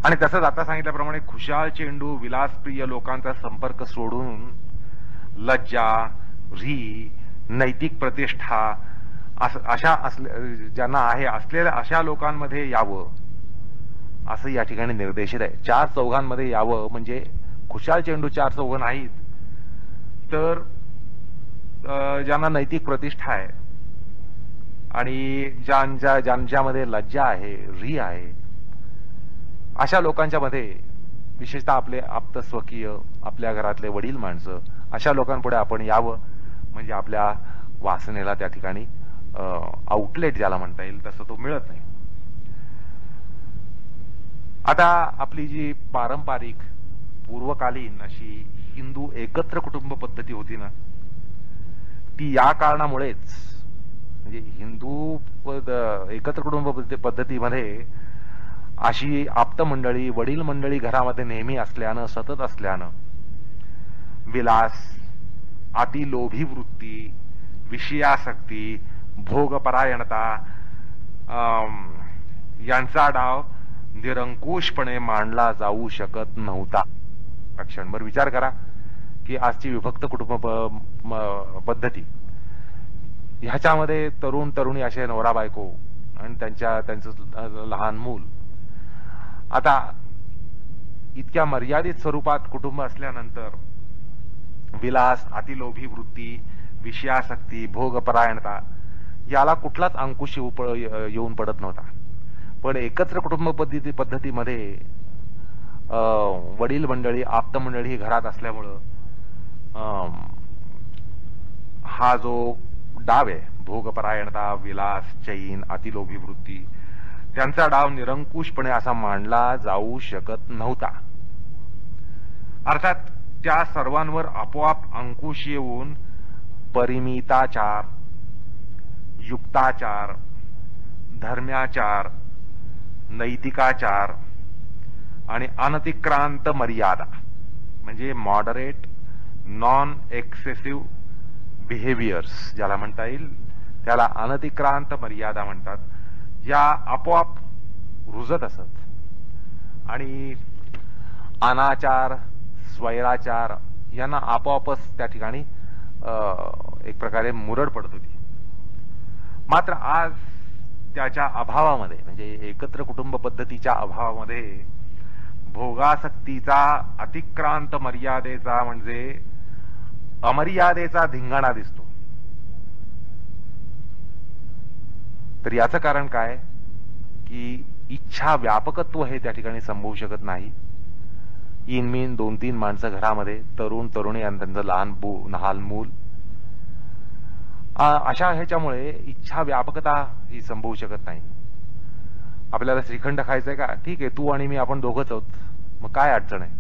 आणि तसंच आता सांगितल्याप्रमाणे खुशाल चेंडू विलासप्रिय लोकांचा संपर्क सोडून लज्जा, री, नैतिक प्रतिष्ठा अशा ज्यांना आहे असलेल्या अशा लोकांमध्ये यावं असं या ठिकाणी निर्देशित आहे. चार चौघांमध्ये यावं म्हणजे खुशाल चेंडू चार चौघ नाहीत तर ज्यांना नैतिक प्रतिष्ठा आहे आणि ज्यांच्यामध्ये लज्जा आहे, री आहे, अशा लोकांच्या मध्ये विशेषतः आपले आप्त स्वकीय, आपल्या घरातले वडील माणसं, अशा लोकांपुढे आपण यावं. म्हणजे आपल्या वासनेला त्या ठिकाणी आउटलेट ज्याला म्हणता येईल तसं तो मिळत नाही. आता आपली जी पारंपरिक पूर्वकालीन अशी हिंदू एकत्र कुटुंब पद्धती होती ना, ती या कारणामुळेच म्हणजे हिंदू एकत्र कुटुंब पद्धतीमध्ये अशी आप्त मंडळी, वडील मंडळी घरामध्ये नेहमी असल्यानं, सतत असल्यानं विलास, अतिलोभी वृत्ती, विषयासक्ती, भोगपरायणता यांचा डाव निरंकुशपणे मांडला जाऊ शकत नव्हता. क्षणभर विचार करा की आजची विभक्त कुटुंब पद्धती ह्याच्यामध्ये तरुण तरुणी असे नवरा बायको आणि त्यांचं लहान मूल, आता इतक्या मर्यादित स्वरूपात कुटुंब असल्यानंतर विलास, अतिलोभी वृत्ती, विषयासक्ती, भोगपरायणता याला कुठलाच अंकुश येऊन पडत नव्हता. पण एकत्र कुटुंब पद्धतीमध्ये वडील मंडळी, आप्त मंडळी घरात असल्यामुळं हा जो डाव आहे, भोगपरायणता, विलास, चैन, अतिलोभी वृत्ती, त्यांचा डाव निरंकुशपणे असा मांडला जाऊ शकत नव्हता. अर्थात त्या सर्वांवर आपोआप अंकुश येऊन परिमिताचार, युक्ताचार, धर्म्याचार, नैतिकाचार आणि अनतिक्रांत मर्यादा म्हणजे मॉडरेट नॉन एक्सेसिव्ह बिहेवियर्स ज्याला म्हणता येईल, त्याला अनतिक्रांत मर्यादा म्हणतात, या आपोआप रुजत असत आणि अनाचार, स्वैराचार यांना आपोआपच त्या ठिकाणी एक प्रकारे मुरड पडत होती. मात्र आज त्याच्या अभावामध्ये म्हणजे एकत्र कुटुंब पद्धतीच्या अभावामध्ये भोगासक्तीचा, अतिक्रांत मर्यादेचा म्हणजे अमर्यादेचा धिंगाणा दिसतो. तर याचं कारण काय की इच्छा व्यापकत्व हे त्या ठिकाणी संभवू शकत नाही. इनमीन 2-3 माणसं घरामध्ये, तरुण तरुणी आणि त्यांचं लहान मूल, अशा ह्याच्यामुळे इच्छा व्यापकता ही संभवू शकत नाही. आपल्याला श्रीखंड खायचंय का, ठीक आहे, तू आणि मी आपण दोघंच आहोत, मग काय अडचण आहे.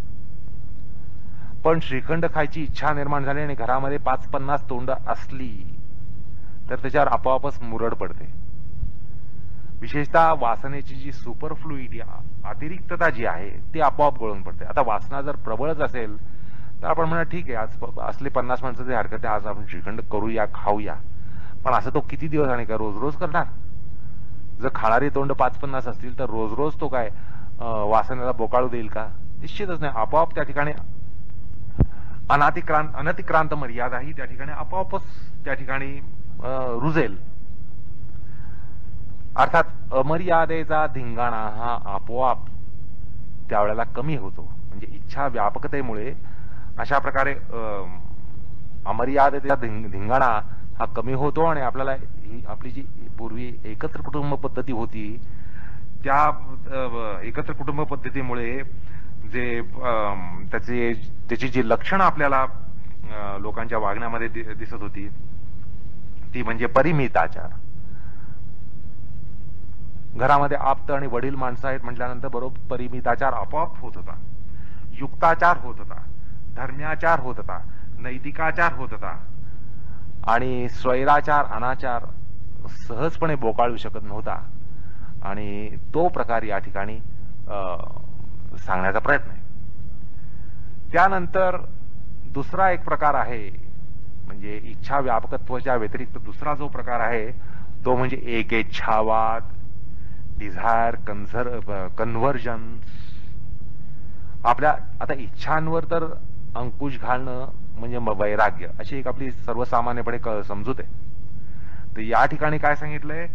पण श्रीखंड खायची इच्छा निर्माण झाली आणि घरामध्ये 5-50 तोंड असली तर त्याच्यावर आपोआपच मुरड पडते. विशेषतः वासनेची जी सुपरफ्लुइडी, अतिरिक्तता जी आहे ती आपोआप गळून पडते. आता वासना जर प्रबळच असेल तर आपण म्हणा ठीक आहे, आज असले 50 माणसाचे हरकत आहे, आज आपण श्रीखंड करूया, खाऊया. पण असं तो किती दिवस आणि काय रोज रोज करणार. जर खाणारी तोंड 5-50 असतील तर रोज रोज तो काय वासनेला बोकाळू देईल का, निश्चितच नाही. आपोआप त्या ठिकाणी अनतिक्रांत मर्यादा ही त्या ठिकाणी आपोआपच त्या ठिकाणी रुजेल. अर्थात अमर्यादेचा धिंगाणा हा आपोआप त्यावेळेला कमी होतो. म्हणजे इच्छा व्यापकतेमुळे अशा प्रकारे अमर्यादेचा धिंगाणा हा कमी होतो आणि आपल्याला ही आपली जी पूर्वी एकत्र कुटुंब पद्धती होती त्या एकत्र कुटुंब पद्धतीमुळे जे त्याची जी लक्षणं आपल्याला लोकांच्या वागण्यामध्ये दिसत होती ती म्हणजे परिमिताचार. घरामध्ये आप्त आणि वडील माणसं आहेत म्हटल्यानंतर बरोबर परिमिताचार आपोआप होत होता, युक्ताचार होत होता, धर्म्याचार होत होता, नैतिकाचार होत होता आणि स्वैराचार, अनाचार सहजपणे बोकाळू शकत नव्हता. आणि तो प्रकार या ठिकाणी सांगण्याचा प्रयत्न आहे. त्यानंतर दुसरा एक प्रकार आहे म्हणजे इच्छा व्यापकत्वाच्या व्यतिरिक्त दुसरा जो प्रकार आहे तो म्हणजे एकेच्छावाद, डिझायर कन्व्हर्जन्स. आपल्या आता इच्छांवर तर अंकुश घालणं म्हणजे वैराग्य अशी एक आपली सर्वसामान्यपणे समजूत आहे. तर या ठिकाणी काय सांगितलंय,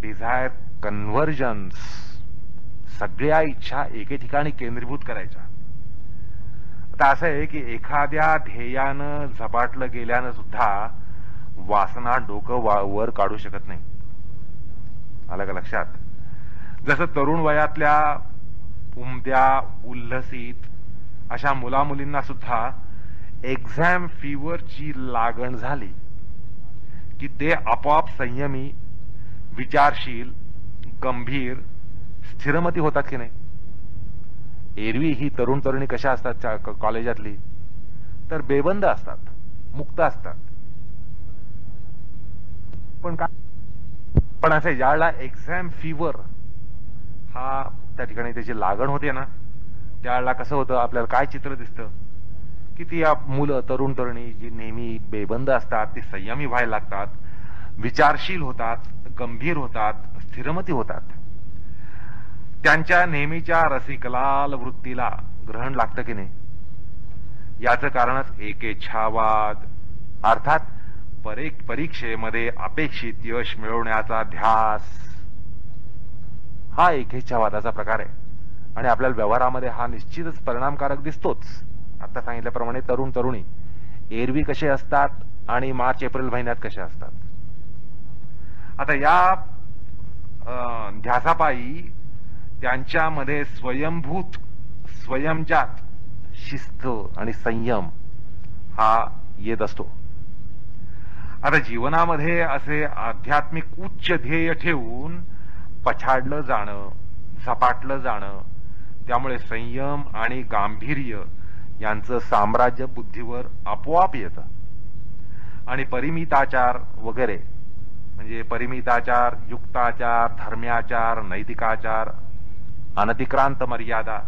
डिझायर कन्व्हर्जन्स, सगळ्या इच्छा एके ठिकाणी केंद्रीभूत करायच्या. आता असं आहे की एखाद्या ध्येयानं झपाटलं गेल्यानं सुद्धा वासना डोकं वर काढू शकत नाही. आलं का लक्षात. जसं तरुण वयातल्या उमद्या उल्हसित अशा मुलामुलींना सुद्धा एक्झाम फीवरची लागण झाली की ते आपोआप संयमी, विचारशील, गंभीर, स्थिरमती होतात की नाही. एरवी ही तरुण तरुणी कशा असतात कॉलेजातली, तर बेबंद असतात, मुक्त असतात. पण असे ज्यावेळेला एक्झाम फीवर हा त्या ठिकाणी त्याची लागण होते ना, त्यावेळेला कसं होतं, आपल्याला काय चित्र दिसतं की ती मुलं, तरुण तरुणी जी नेहमी बेबंद असतात, ती संयमी व्हायला लागतात, विचारशील होतात, गंभीर होतात, स्थिरमती होतात. त्यांच्या नेहमीच्या रसिकलाल वृत्तीला ग्रहण लागतं की नाही. याचं कारणच एकेच्छावाद, अर्थात परीक्षेमध्ये अपेक्षित यश मिळवण्याचा ध्यास. हा एकेच्छावादाचा प्रकार आहे आणि आपल्याला व्यवहारामध्ये हा निश्चितच परिणामकारक दिसतोच. आता सांगितल्याप्रमाणे तरुण तरुणी एरवी कसे असतात आणि मार्च एप्रिल महिन्यात कसे असतात. आता या ध्यासापायी त्यांच्यामध्ये स्वयंभूत, स्वयंजात शिस्त आणि संयम हा येत असतो. आता जीवनामध्ये असे आध्यात्मिक उच्च ध्येय ठेवून पछाडलं जाणं, झपाटलं जाणं, त्यामुळे संयम आणि गांभीर्य यांचं साम्राज्य बुद्धीवर आपोआप येतं. आणि परिमिताचार वगैरे, म्हणजे परिमिताचार, युक्ताचार, धर्म्याचार, नैतिकाचार, अनतिक्रांत मर्यादा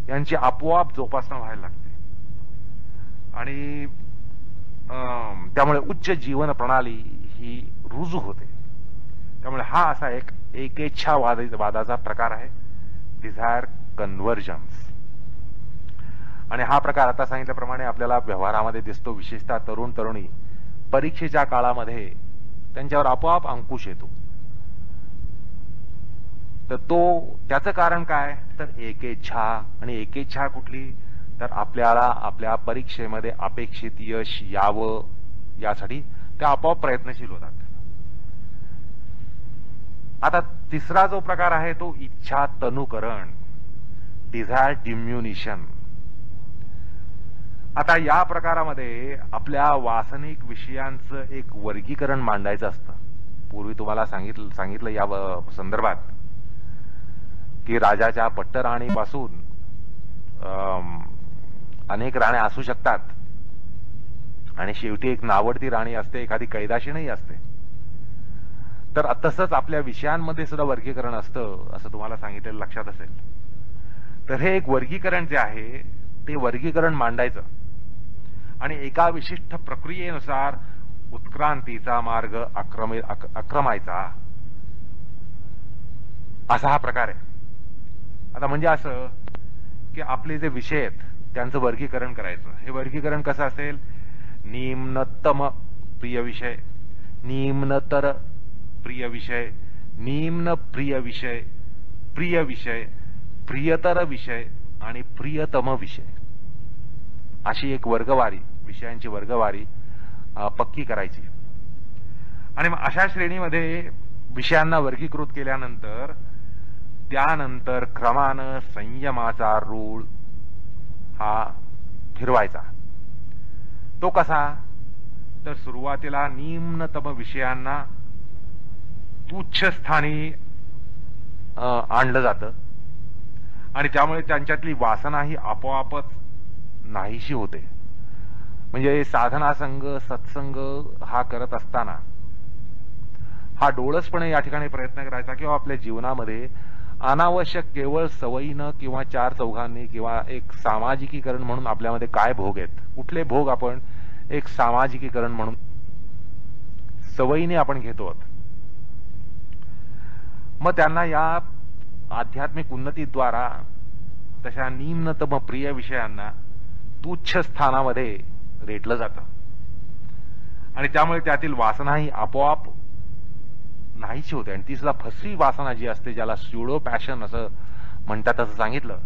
यांची आपोआप जोपासना व्हायला लागते. आणि त्यामुळे उच्च जीवन प्रणाली ही रुजू होते. त्यामुळे हा असा एक एकेच्छावादाचा प्रकार आहे, डिझायर कन्व्हर्जन्स. आणि हा प्रकार आता सांगितल्याप्रमाणे आपल्याला व्यवहारामध्ये दिसतो. विशेषतः तरुण तरुणी परीक्षेच्या काळामध्ये त्यांच्यावर आपोआप अंकुश येतो. तर त्याचं कारण काय, तर एकेच्छा. आणि एकेच्छा कुठली, तर आपल्याला आपल्या परीक्षेमध्ये अपेक्षित यश यावं यासाठी ते आपोआप प्रयत्नशील होतात. आता तिसरा जो प्रकार आहे तो इच्छा तनुकरण, डिझायर डिम्युनिशन. आता या प्रकारामध्ये आपल्या वासनिक विषयांचं एक वर्गीकरण मांडायचं असतं. पूर्वी तुम्हाला सांगितलं या संदर्भात की राजाच्या पट्टराणीपासून अनेक राण्या असू शकतात आणि शेवटी एक नावडती राणी असते, एखादी कैदाशीनही असते. तर तसंच आपल्या विषयांमध्ये सुद्धा वर्गीकरण असतं, असं तुम्हाला सांगितलेलं लक्षात असेल. तर हे एक वर्गीकरण जे आहे ते वर्गीकरण मांडायचं आणि एका विशिष्ट प्रक्रियेनुसार उत्क्रांतीचा मार्ग आक्रमायचा, असा हा प्रकार आहे. आता म्हणजे असं की आपले जे विषय आहेत त्यांचं वर्गीकरण करायचं. हे वर्गीकरण कसं असेल, निम्नतम प्रिय विषय, निम्नतर प्रिय विषय, निम्न प्रिय विषय, प्रिय विषय, प्रियतर विषय आणि प्रियतम विषय, अशी एक वर्गवारी, विषयांची वर्गवारी पक्की करायची. आणि मग अशा श्रेणीमध्ये विषयांना वर्गीकृत केल्यानंतर त्यानंतर क्रमानं संयमाचा रूळ हा फिरवायचा. तो कसा, तर सुरुवातीला निम्नतम विषयांना तुच्छ स्थानी आणलं जातं आणि त्यामुळे त्यांच्यातली वासना ही आपोआपच नाहीशी होते. म्हणजे साधना संघ, सत्संग हा करत असताना हा डोळसपणे या ठिकाणी प्रयत्न करायचा किंवा आपल्या जीवनामध्ये अनावश्यक केवळ सवयीनं किंवा चार चौघांनी किंवा एक सामाजिकीकरण म्हणून आपल्यामध्ये काय भोग आहेत, कुठले भोग आपण एक सामाजिकीकरण म्हणून सवयीने आपण घेतो, मग त्यांना या आध्यात्मिक उन्नतीद्वारा तशा निम्नतम प्रिय विषयांना तुच्छ स्थानामध्ये रेटलं जातं आणि त्यामुळे त्यातील वासना ही आपोआप नाहीशी होते. आणि ती सुद्धा फसवी वासना जी असते, ज्याला स्युडो पॅशन असं म्हणतात, असं सांगितलं.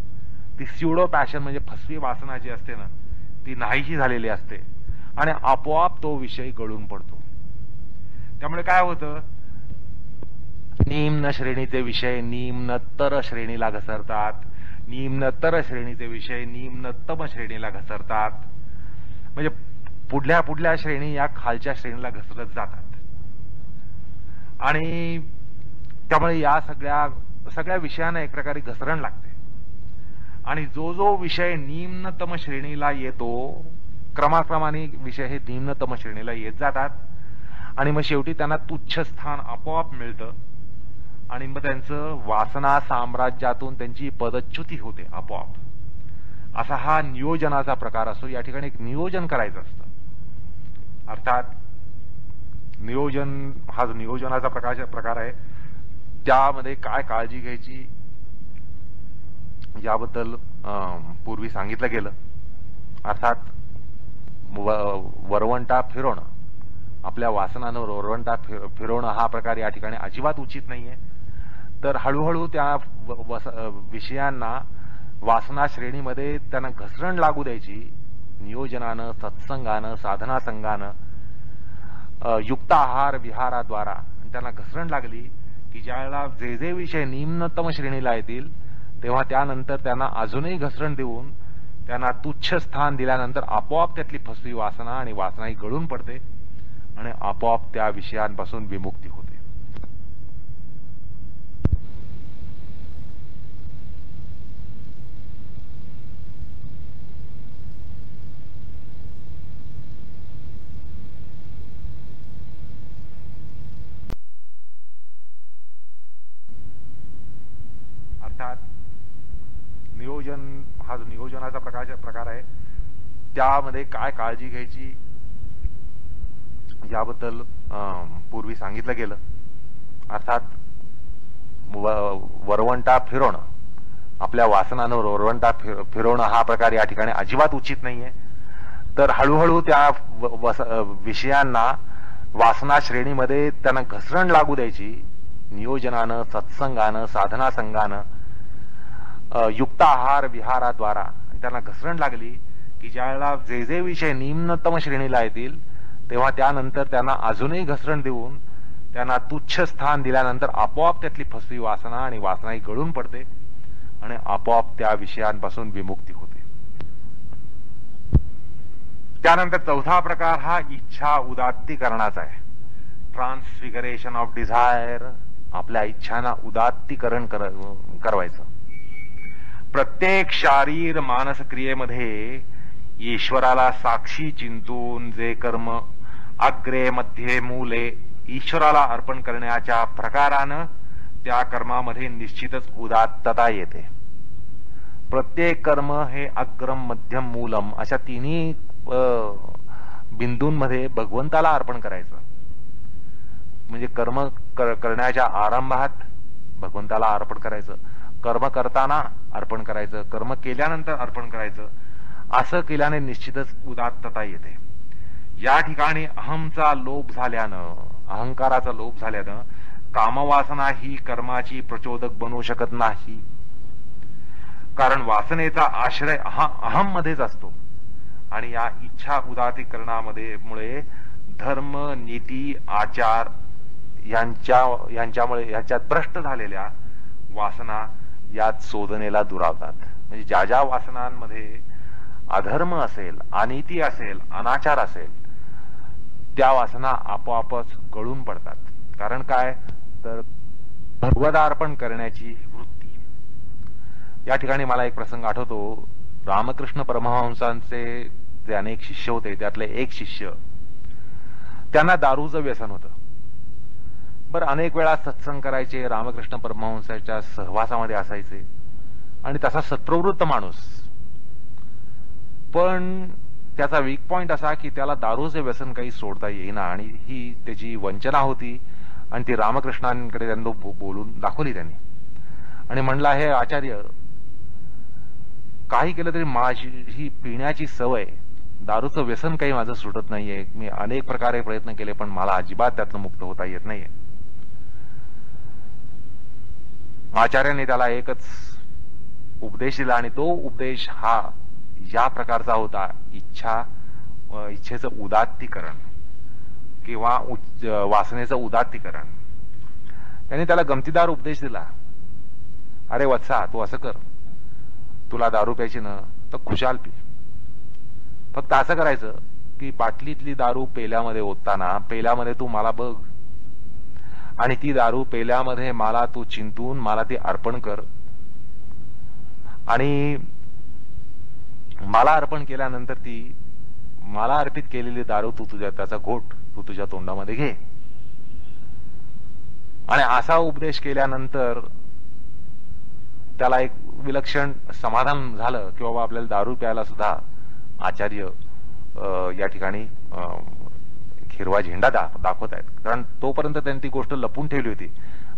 ती स्युडो पॅशन म्हणजे फसवी वासना जी असते ना, ती नाहीशी झालेली असते आणि आपोआप तो विषय गळून पडतो. त्यामुळे काय होतं, निम्न श्रेणीचे विषय निम्नतर श्रेणीला घसरतात, निम्नतर श्रेणीचे विषय निम्नतम श्रेणीला घसरतात. म्हणजे पुढल्या श्रेणी या खालच्या श्रेणीला घसरत जातात. आणि त्यामुळे या सगळ्या विषयांना एक प्रकारे घसरण लागते आणि जो जो विषय निम्नतम श्रेणीला येतो क्रमाक्रमाने विषय हे निम्नतम श्रेणीला येत जातात आणि मग शेवटी त्यांना तुच्छ स्थान आपोआप मिळतं आणि मग त्यांचं वासना साम्राज्यातून त्यांची पदच्युती होते आपोआप. असा हा नियोजनाचा प्रकार असतो. या ठिकाणी एक नियोजन करायचं असतं. अर्थात नियोजन हा जो नियोजनाचा प्रकार आहे त्यामध्ये काय काळजी घ्यायची याबद्दल पूर्वी सांगितलं गेलं. अर्थात वरवंटा फिरवणं, आपल्या वासनानं वरवंटा फिरवणं हा प्रकार या ठिकाणी अजिबात उचित नाहीये. तर हळूहळू त्या विषयांना वासना श्रेणीमध्ये त्यांना घसरण लागू द्यायची नियोजनानं, सत्संगानं, साधना संघानं, युक्त आहार विहाराद्वारा. त्यांना घसरण लागली की ज्यावेळेला जे जे विषय निम्नतम श्रेणीला येतील तेव्हा त्यानंतर त्यांना अजूनही घसरण देऊन त्यांना तुच्छ स्थान दिल्यानंतर आपोआप त्यातली फसवी वासना आणि वासनाही गळून पडते आणि आपोआप त्या विषयांपासून विमुक्ती होते. अर्थात नियोजन हा जो नियोजनाचा प्रकार आहे त्यामध्ये काय काळजी घ्यायची याबद्दल पूर्वी सांगितलं गेलं. अर्थात वरवंटा फिरवणं, आपल्या वासनानं वरवंटा फिरवणं हा प्रकार या ठिकाणी अजिबात उचित नाहीये. तर हळूहळू त्या विषयांना वासना श्रेणीमध्ये त्यांना घसरण लागू द्यायची नियोजनानं, सत्संगानं, साधना संघानं, युक्त आहार विहाराद्वारा. त्यांना घसरण लागली की ज्यावेळेला जे जे विषय निम्नतम श्रेणीला येतील तेव्हा त्यानंतर त्यांना अजूनही घसरण देऊन त्यांना तुच्छ स्थान दिल्यानंतर आपोआप त्यातली फसवी वासना आणि वासनाही गळून पडते आणि आपोआप त्या विषयांपासून विमुक्ती होते. त्यानंतर चौथा प्रकार हा इच्छा उदात्तीकरणाचा आहे. ट्रान्सफिगरेशन ऑफ डिझायर. आपल्या इच्छांना उदात्तीकरण करवायचं. प्रत्येक शारीर मानस क्रियेमध्ये ईश्वराला साक्षी चिंतून जे कर्म अग्रे मध्ये मूले ईश्वराला अर्पण करण्याच्या प्रकारानं त्या कर्मामध्ये निश्चितच उदात्तता येते. प्रत्येक कर्म हे अग्रम मध्यम मूलम अशा तिन्ही बिंदूंमध्ये भगवंताला अर्पण करायचं. म्हणजे कर्म करण्याच्या आरंभात भगवंताला अर्पण करायचं, कर्म करताना अर्पण करायचं, कर्म केल्यानंतर अर्पण करायचं. असं केल्याने निश्चितच उदात्तता येते. या ठिकाणी अहमचा लोप झाल्यानं, अहंकाराचा लोप झाल्यानं कामवासना ही कर्माची प्रचोदक बनू शकत नाही. कारण वासनेचा आश्रय अहम मध्येच असतो आणि या इच्छा उदात्तीकरणामध्ये मुळे धर्म, नीती, आचार यांच्यात भ्रष्ट झालेल्या वासना यात शोधनेला दुरावतात. म्हणजे ज्या ज्या वासनांमध्ये अधर्म असेल, अनीती असेल, अनाचार असेल त्या वासना आपोआपच गळून पडतात. कारण काय तर भगवदार्पण करण्याची वृत्ती. या ठिकाणी मला एक प्रसंग आठवतो. रामकृष्ण परमहंसांचे जे अनेक शिष्य होते त्यातले एक शिष्य, त्यांना दारूचं व्यसन होतं. बरं, अनेक वेळा सत्संग करायचे, रामकृष्ण परमहंसाच्या सहवासामध्ये असायचे आणि तसा सत्प्रवृत्त माणूस. पण त्याचा वीक पॉइंट असा की त्याला दारूचे व्यसन काही सोडता येईना आणि ही त्याची वंचना होती आणि ती रामकृष्णांकडे त्यांना बोलून दाखवली त्यांनी आणि म्हणला, हे आचार्य, काही केलं तरी माझी ही पिण्याची सवय, दारूचं व्यसन काही माझं सुटत नाहीये. मी अनेक प्रकारे प्रयत्न केले पण मला अजिबात त्यातनं मुक्त होता येत नाहीये. आचार्यांनी त्याला एकच उपदेश दिला आणि तो उपदेश हा या प्रकारचा होता, इच्छेचं उदात्तीकरण किंवा वासनेचं उदात्तीकरण. त्यांनी त्याला गमतीदार उपदेश दिला. अरे वत्सा, तू असं कर, तुला दारू प्यायची ना तर खुशाल पी. फक्त असं करायचं की बाटलीतली दारू पेल्यामध्ये ओतताना पेल्यामध्ये तू मला बघ आणि ती दारू पेल्यामध्ये मला तू चिंतून मला ती अर्पण कर, आणि मला अर्पण केल्यानंतर ती मला अर्पित केलेली दारू तू त्याचा घोट तू तुझ्या तोंडामध्ये घे. आणि असा उपदेश केल्यानंतर त्याला एक विलक्षण समाधान झालं की बाबा आपल्याला दारू प्यायला सुद्धा आचार्य या ठिकाणी हिरवा झेंडा दाखवत आहेत. कारण तोपर्यंत त्यांनी ती गोष्ट लपून ठेवली होती.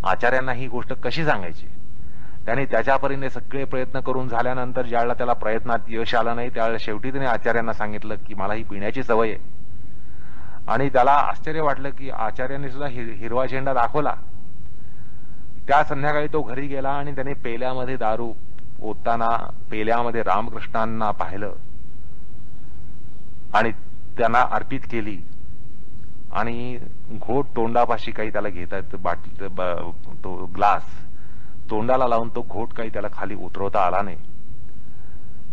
आचार्यांना ही गोष्ट कशी सांगायची, त्यांनी त्याच्या परीने सगळे प्रयत्न करून झाल्यानंतर ज्यावेळेला त्याला प्रयत्नात यश आलं नाही त्यावेळेला शेवटी त्याने आचार्यांना सांगितलं की मला ही पिण्याची सवय आहे. आणि त्याला आश्चर्य वाटलं की आचार्यांनी सुद्धा हिरवा झेंडा दाखवला. त्या संध्याकाळी तो घरी गेला आणि त्याने पेल्यामध्ये दारू ओतताना पेल्यामध्ये रामकृष्णांना पाहिलं आणि त्यांना अर्पित केली. आणि घोट तोंडापाशी काही त्याला घेता बाटली तो ग्लास तोंडाला लावून तो घोट काही त्याला खाली उतरवता आला नाही.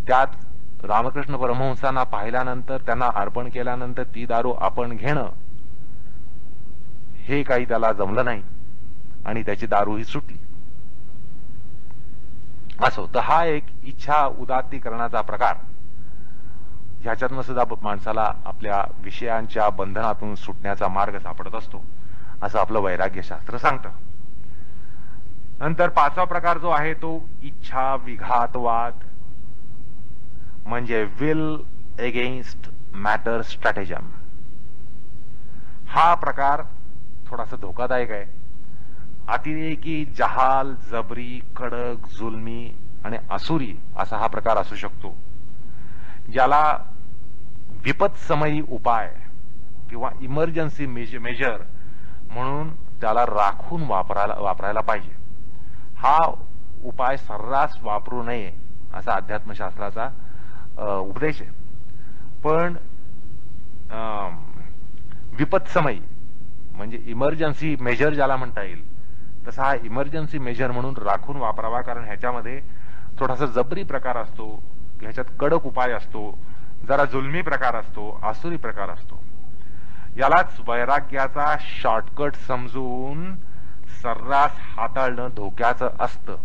त्यात रामकृष्ण परमहंसांना पाहिल्यानंतर त्यांना अर्पण केल्यानंतर ती दारू आपण घेणं हे काही त्याला जमलं नाही आणि त्याची दारू ही सुटली. असो तर हा एक इच्छा उदात्तीकरणाचा प्रकार, ह्याच्यातनं सुद्धा माणसाला आपल्या विषयांच्या बंधनातून सुटण्याचा मार्ग सापडत असतो असं आपलं वैराग्यशास्त्र सांगतं. नंतर पाचवा प्रकार जो आहे तो इच्छा विघातवाद म्हणजे विल अगेन्स्ट मॅटर स्ट्रॅटेजम. हा प्रकार थोडासा धोकादायक आहे. अतिरेकी, जहाल, जबरी, कडक, जुलमी आणि असुरी असा हा प्रकार असू शकतो, ज्याला विपत्समयी उपाय किंवा इमर्जन्सी मेजर म्हणून त्याला राखून वापरायला पाहिजे. हा उपाय सर्रास वापरू नये असा अध्यात्मशास्त्राचा उपदेश आहे. पण विपत्समयी म्हणजे इमर्जन्सी मेजर ज्याला म्हणता येईल तसा हा इमर्जन्सी मेजर म्हणून राखून वापरावा. कारण ह्याच्यामध्ये थोडासा जबरी प्रकार असतो, ह्याच्यात कडक उपाय असतो, जरा जुलमी प्रकार असतो, आसुरी प्रकार असतो. यालाच वैराग्याचा शॉर्टकट समजून सर्रास हाताळणं धोक्याचं असतं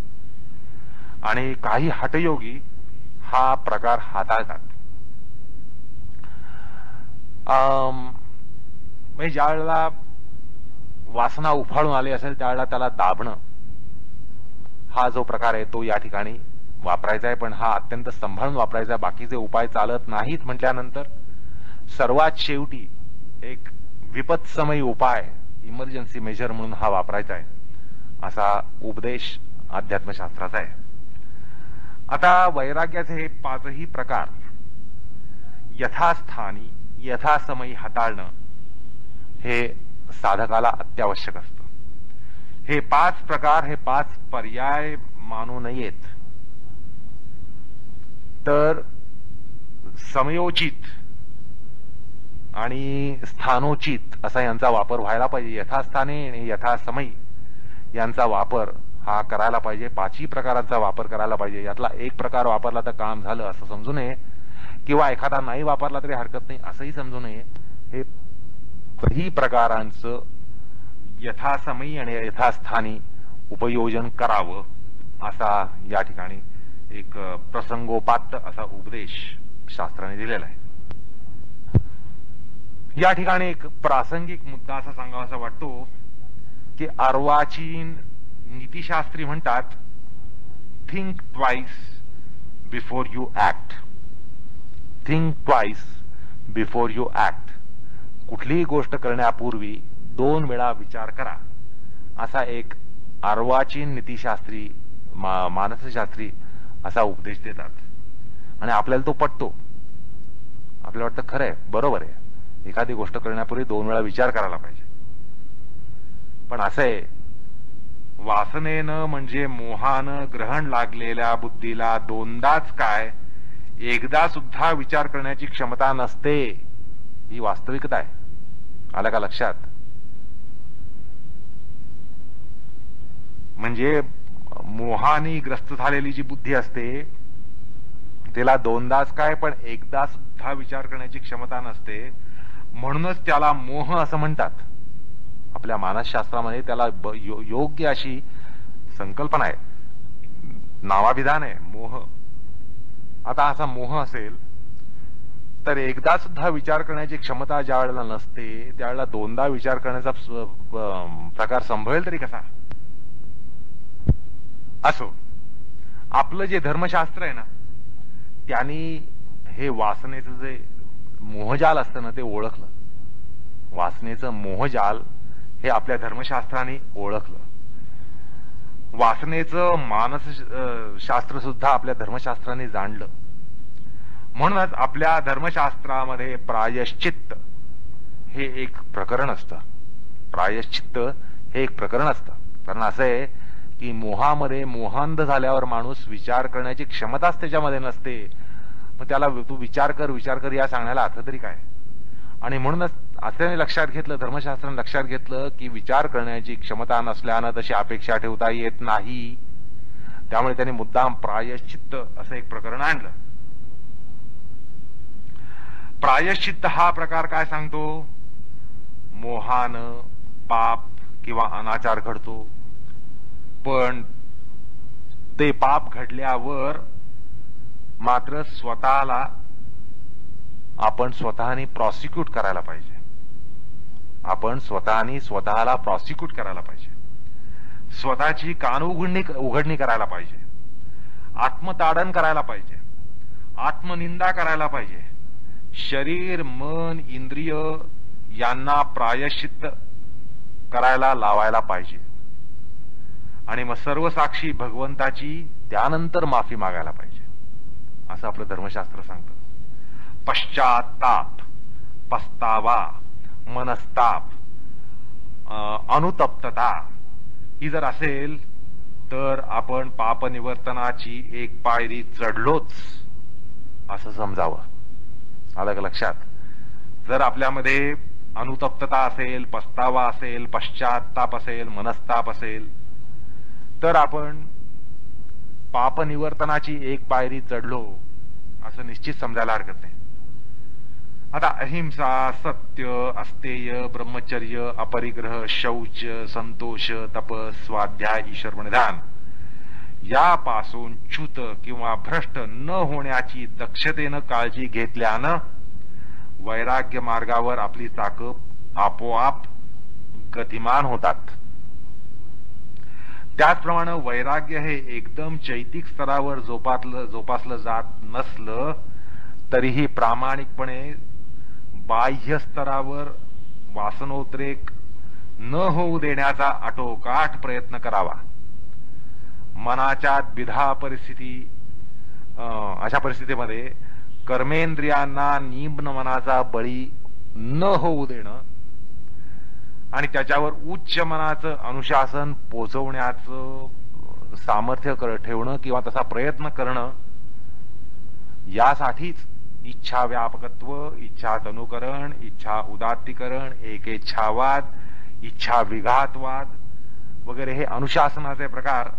आणि काही हठयोगी हा प्रकार हाताळतात. म्हणजे ज्या वेळेला वासना उफाळून आली असेल त्यावेळेला त्याला दाबणं हा जो प्रकार आहे तो या ठिकाणी वापरायचा आहे. पण हा अत्यंत सांभाळून वापरायचा आहे. बाकीचे उपाय चालत नाहीत म्हटल्यानंतर सर्वात शेवटी एक विपत्समयी उपाय इमर्जन्सी मेजर म्हणून हा वापरायचा आहे असा उपदेश अध्यात्मशास्त्राचा आहे. आता वैराग्याचे हे पाचही प्रकार यथास्थानी यथासमयी हाताळणं हे साधकाला अत्यावश्यक असतं. हे पाच प्रकार, हे पाच पर्याय मानू नयेत, तर समयोचित आणि स्थानोचित असा यांचा वापर व्हायला पाहिजे. यथास्थानी आणि यथासमयी यांचा वापर हा करायला पाहिजे. पाचही प्रकारांचा वापर करायला पाहिजे. यातला एक प्रकार वापरला तर काम झालं असं समजू नये, किंवा एखादा नाही वापरला तरी हरकत नाही असंही समजू नये. हे काही प्रकारांचं यथासमयी आणि यथास्थानी उपयोजन करावं असा या ठिकाणी एक प्रसंगोपात्त असा उपदेश शास्त्राने दिलेला आहे. या ठिकाणी एक प्रासंगिक मुद्दा असा सांगावासा वाटतो की अर्वाचीन नीतिशास्त्री म्हणतात, think twice before you act. Think twice before you act. कुठलीही गोष्ट करण्यापूर्वी 2 वेळा विचार करा असा एक अर्वाचीन नीतिशास्त्री मानसशास्त्री असा उपदेश देतात. आणि आपल्याला तो पटतो. आपल्याला वाटतं खरं आहे, बरोबर आहे, एखादी गोष्ट करण्यापूर्वी 2 वेळा विचार करायला पाहिजे. पण असं आहे, वासनेनं म्हणजे मोहानं ग्रहण लागलेल्या बुद्धीला दोनदाच काय एकदा सुद्धा विचार करण्याची क्षमता नसते. ही वास्तविकता आहे. आलं का लक्षात? म्हणजे मोहाने ग्रस्त झालेली जी बुद्धी असते त्याला दोनदाच काय पण एकदा सुद्धा विचार करण्याची क्षमता नसते. म्हणूनच त्याला मोह असं म्हणतात. आपल्या मानसशास्त्रामध्ये त्याला योग्य अशी संकल्पना आहे, नावाविधान आहे, मोह. आता असा मोह असेल तर एकदा सुद्धा विचार करण्याची क्षमता ज्या वेळेला नसते त्यावेळेला दोनदा विचार करण्याचा प्रकार संभवेल तरी कसा. असो, आपलं जे धर्मशास्त्र आहे ना त्यांनी हे वासनेचं जे मोहजाल असतं ना ते ओळखलं. वासनेचं मोहजाल हे आपल्या धर्मशास्त्राने ओळखलं. वासनेचं मानसशास्त्र सुद्धा आपल्या धर्मशास्त्राने जाणलं. म्हणूनच आपल्या धर्मशास्त्रामध्ये प्रायश्चित्त हे एक प्रकरण असतं. प्रायश्चित्त हे एक प्रकरण असतं. कारण असं आहे की मोहांध झाल्यावर माणूस विचार करण्याची क्षमताच त्याच्यामध्ये नसते. मग त्याला तू विचार कर या सांगण्याला अर्थ तरी काय. आणि म्हणूनच असं लक्षात घेतलं, धर्मशास्त्राने लक्षात घेतलं की विचार करण्याची क्षमता नसल्यानं तशी अपेक्षा ठेवता येत नाही. त्यामुळे त्यांनी मुद्दाम प्रायश्चित्त असं एक प्रकरण आणलं. प्रायश्चित्त हा प्रकार काय सांगतो, मोहानं पाप किंवा अनाचार घडतो, पण ते पाप घडल्यावर मात्र स्वतःला आपण स्वतःनी प्रॉसिक्यूट करायला पाहिजे. आपण स्वतःला प्रॉसिक्यूट करायला पाहिजे. स्वतःची कान उघडणी करायला पाहिजे. आत्मताडन करायला पाहिजे. आत्मनिंदा करायला पाहिजे. शरीर, मन, इंद्रिय यांना प्रायश्चित्त करायला लावायला पाहिजे. आणि मग सर्व साक्षी भगवंताची त्यानंतर माफी मागायला पाहिजे, असं आपलं धर्मशास्त्र सांगतं. पश्चात्ताप, पस्तावा, मनस्ताप, अनुतप्तता ही जर असेल तर आपण पापनिवर्तनाची एक पायरी चढलोच असं समजावं. आलं का लक्षात. जर आपल्यामध्ये अनुतप्तता असेल, पस्तावा असेल, पश्चात्ताप असेल, मनस्ताप असेल तर आपण पापनिवर्तनाची एक पायरी चढलो असं निश्चित समजायला हरकत नाही. आता अहिंसा, सत्य, अस्तेय, ब्रह्मचर्य, अपरिग्रह, शौच, संतोष, तपस, स्वाध्याय, ईश्वरनिधान यापासून च्युत किंवा भ्रष्ट न होण्याची दक्षतेनं काळजी घेतल्यानं वैराग्य मार्गावर आपली चाकं आपोआप गतिमान होतात. त्याचप्रमाणे वैराग्य हे एकदम चैतिक स्तरावर जोपासलं जात नसलं तरीही प्रामाणिकपणे बाह्य स्तरावर वासनोद्रेक न होऊ देण्याचा आटोकाट प्रयत्न करावा. मनाच्या द्विधा परिस्थिती, अशा परिस्थितीमध्ये कर्मेंद्रियांना निम्न मनाचा बळी न होऊ देणं आणि त्याच्यावर उच्च मनाचं अनुशासन पोचवण्याचं सामर्थ्य ठेवणं किंवा तसा प्रयत्न करणं, यासाठीच इच्छा व्यापकत्व, इच्छा तनुकरण, इच्छा उदात्तीकरण, एकेच्छावाद, इच्छा विघातवाद वगैरे हे अनुशासनाचे प्रकार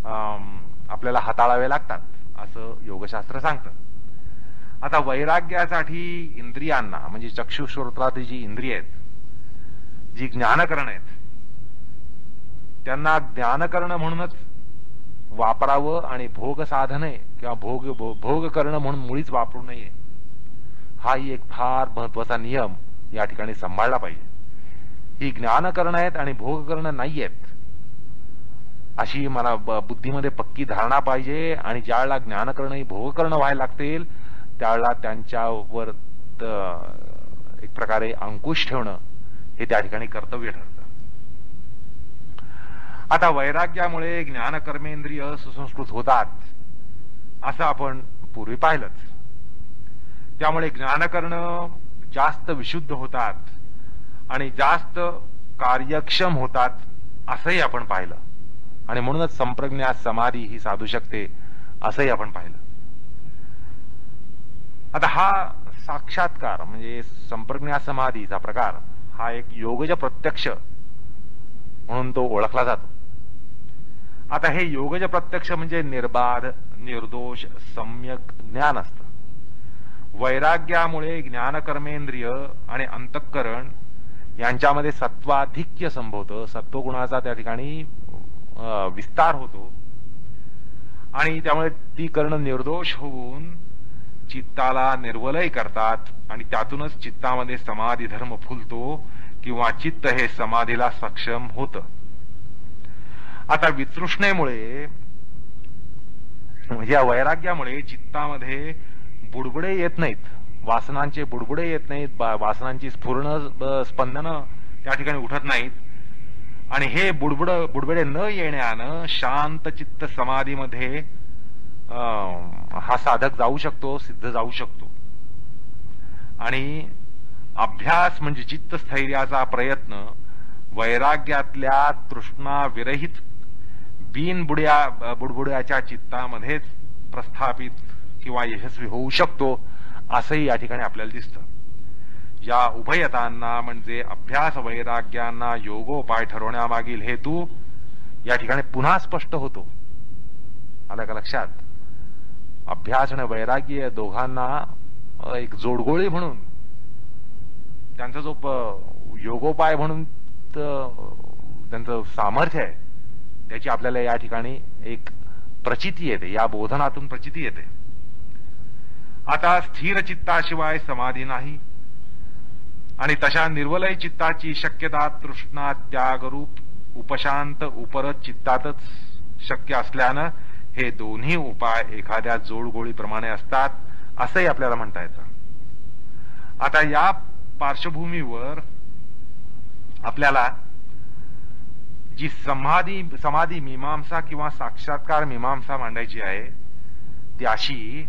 आपल्याला हाताळावे लागतात असं योगशास्त्र सांगतं. आता वैराग्यासाठी इंद्रियांना म्हणजे चक्षुश्रोत्रातील जी इंद्रिय आहेत, जी ज्ञानकरण आहेत, त्यांना ज्ञानकरण म्हणूनच वापरावं आणि भोग साधने किंवा भोग करणं म्हणून मुळीच वापरू नये, हाही एक फार महत्वाचा नियम या ठिकाणी सांभाळला पाहिजे. ही ज्ञानकरण आहेत आणि भोग करणं नाही आहेत अशी मला बुद्धीमध्ये पक्की धारणा पाहिजे. आणि ज्यावेळेला ज्ञानकरण ही भोग करणं व्हायला लागतील त्यावेळेला त्यांच्यावर एक प्रकारे अंकुश ठेवणं हे त्या ठिकाणी कर्तव्य ठरतं. आता वैराग्यामुळे ज्ञानकर्मेंद्रिय सुसंस्कृत होतात असं आपण पूर्वी पाहिलंच. त्यामुळे ज्ञानकरणं जास्त विशुद्ध होतात आणि जास्त कार्यक्षम होतात असंही आपण पाहिलं. आणि म्हणूनच संप्रज्ञा समाधी ही साधू शकते असंही आपण पाहिलं. आता हा साक्षात्कार म्हणजे संप्रज्ञा समाधीचा प्रकार हा एक योगज प्रत्यक्ष म्हणून तो ओळखला जातो. आता हे योगज प्रत्यक्ष म्हणजे निर्बाध, निर्दोष, सम्यक ज्ञान असतं. वैराग्यामुळे ज्ञानकर्मेंद्रिय आणि अंतःकरण यांच्यामध्ये सत्वाधिक्य संभवतं, सत्वगुणाचा त्या ठिकाणी विस्तार होतो आणि त्यामुळे ती कर्ण निर्दोष होऊन चित्ताला निर्वलय करतात आणि त्यातूनच चित्तामध्ये समाधी धर्म फुलतो किंवा चित्त हे समाधीला सक्षम होतं. आता वितृष्णेमुळे, या वैराग्यामुळे चित्तामध्ये बुडबुडे येत नाहीत, वासनांचे बुडबुडे येत नाहीत, वासनांची स्फुरण त्या ठिकाणी उठत नाहीत आणि हे बुडबुडे न येण्यानं शांत चित्त समाधीमध्ये हा साधक जाऊ शकतो, सिद्ध जाऊ शकतो. आणि अभ्यास म्हणजे चित्तस्थैर्याचा प्रयत्न वैराग्यातल्या तृष्णा विरहित बुडबुड्याच्या चित्तामध्येच प्रस्थापित किंवा यशस्वी होऊ शकतो असंही या ठिकाणी आपल्याला दिसतं. या उभयतांना म्हणजे अभ्यास वैराग्यांना योगोपाय ठरवण्यामागील हेतू या ठिकाणी पुन्हा स्पष्ट होतो. आलं का लक्षात? अभ्यास आणि वैराग्य दोघांना एक जोडगोळी म्हणून, त्यांचा जो योगोपाय म्हणून त्यांचं सामर्थ्य आहे त्याची आपल्याला या ठिकाणी एक प्रचिती येते, या बोधनातून प्रचिती येते. आता स्थिर चित्ताशिवाय समाधी नाही आणि तशा निर्वलय चित्ताची शक्यता तृष्णा त्यागरूप उपशांत उपरत चित्तातच शक्य असल्यानं हे दोन्ही उपाय एखाद्या जोडगोळीप्रमाणे असतात असंही आपल्याला म्हणता येतं. आता या पार्श्वभूमीवर आपल्याला जी समाधी मीमांसा किंवा साक्षात्कार मीमांसा मांडायची आहे ती अशी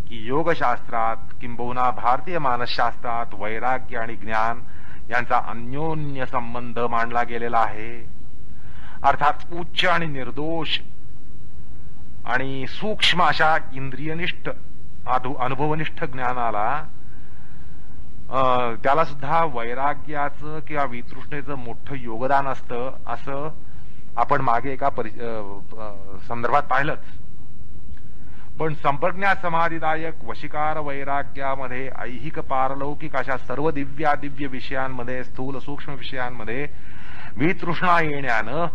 की योगशास्त्रात किंबहुना भारतीय मानसशास्त्रात वैराग्य आणि ज्ञान यांचा अन्योन्य संबंध मांडला गेलेला आहे. अर्थात उच्च आणि निर्दोष आणि सूक्ष्म अशा इंद्रियनिष्ठ अनुभवनिष्ठ ज्ञानाला त्याला सुद्धा वैराग्याचं किंवा वितृष्णेचं मोठं योगदान असतं असं आपण मागे एका संदर्भात पाहिलंच. पण संप्रज्ञात समाधिदायक वशिकार वैराग्यामध्ये ऐहिक पारलौकिक अशा सर्व दिव्य विषयांमध्ये, स्थूल सूक्ष्म विषयांमध्ये वितृष्णा येण्यानं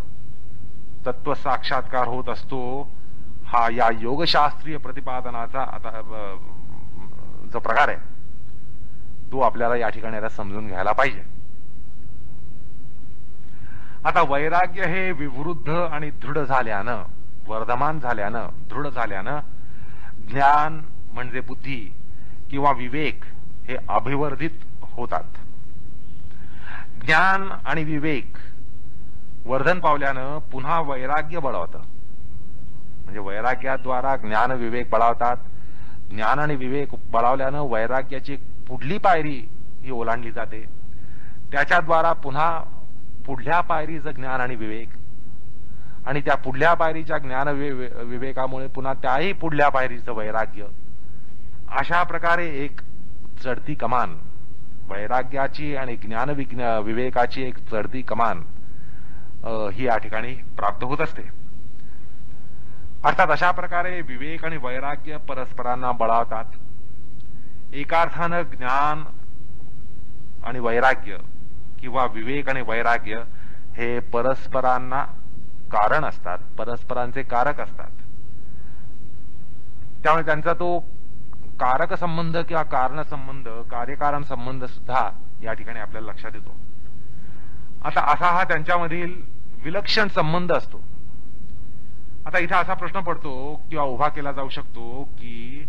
तत्व साक्षात्कार होत असतो. हा या योगशास्त्रीय प्रतिपादनाचा जो प्रकार आहे तो आपल्याला या ठिकाणी आता समजून घ्यायला पाहिजे. आता वैराग्य हे विवृद्ध आणि दृढ झाल्यानं, वर्धमान झाल्यानं, दृढ झाल्यानं ज्ञान म्हणजे बुद्धी किंवा विवेक हे अभिवर्धित होतात. ज्ञान आणि विवेक वर्धन पावल्यानं पुन्हा वैराग्य बळावतं. म्हणजे वैराग्याद्वारा ज्ञान विवेक बळावतात. ज्ञान आणि विवेक बळावल्यानं वैराग्याची पुढली पायरी ही ओलांडली जाते. त्याच्याद्वारा पुन्हा पुढल्या पायरीचं ज्ञान आणि विवेक आणि त्या पुढल्या पायरीच्या ज्ञान विवेकामुळे पुन्हा त्याही पुढल्या पायरीचं वैराग्य, अशा प्रकारे एक चढती कमान, वैराग्याची आणि ज्ञान विवेकाची एक चढती कमान ही या ठिकाणी प्राप्त होत असते. अर्थात अशा प्रकारे विवेक आणि वैराग्य परस्परांना बळावतात. एका अर्थानं ज्ञान आणि वैराग्य किंवा विवेक आणि वैराग्य हे परस्परांना कारण असतात, परस्परांचे कारक असतात. त्यामुळे त्यांचा तो कारक संबंध किंवा कारण संबंध, कार्यकारण संबंध सुद्धा या ठिकाणी आपल्याला लक्षात येतो. आता असा हा त्यांच्यामधील विलक्षण संबंध असतो. आता इथे असा प्रश्न पडतो किंवा उभा केला जाऊ शकतो की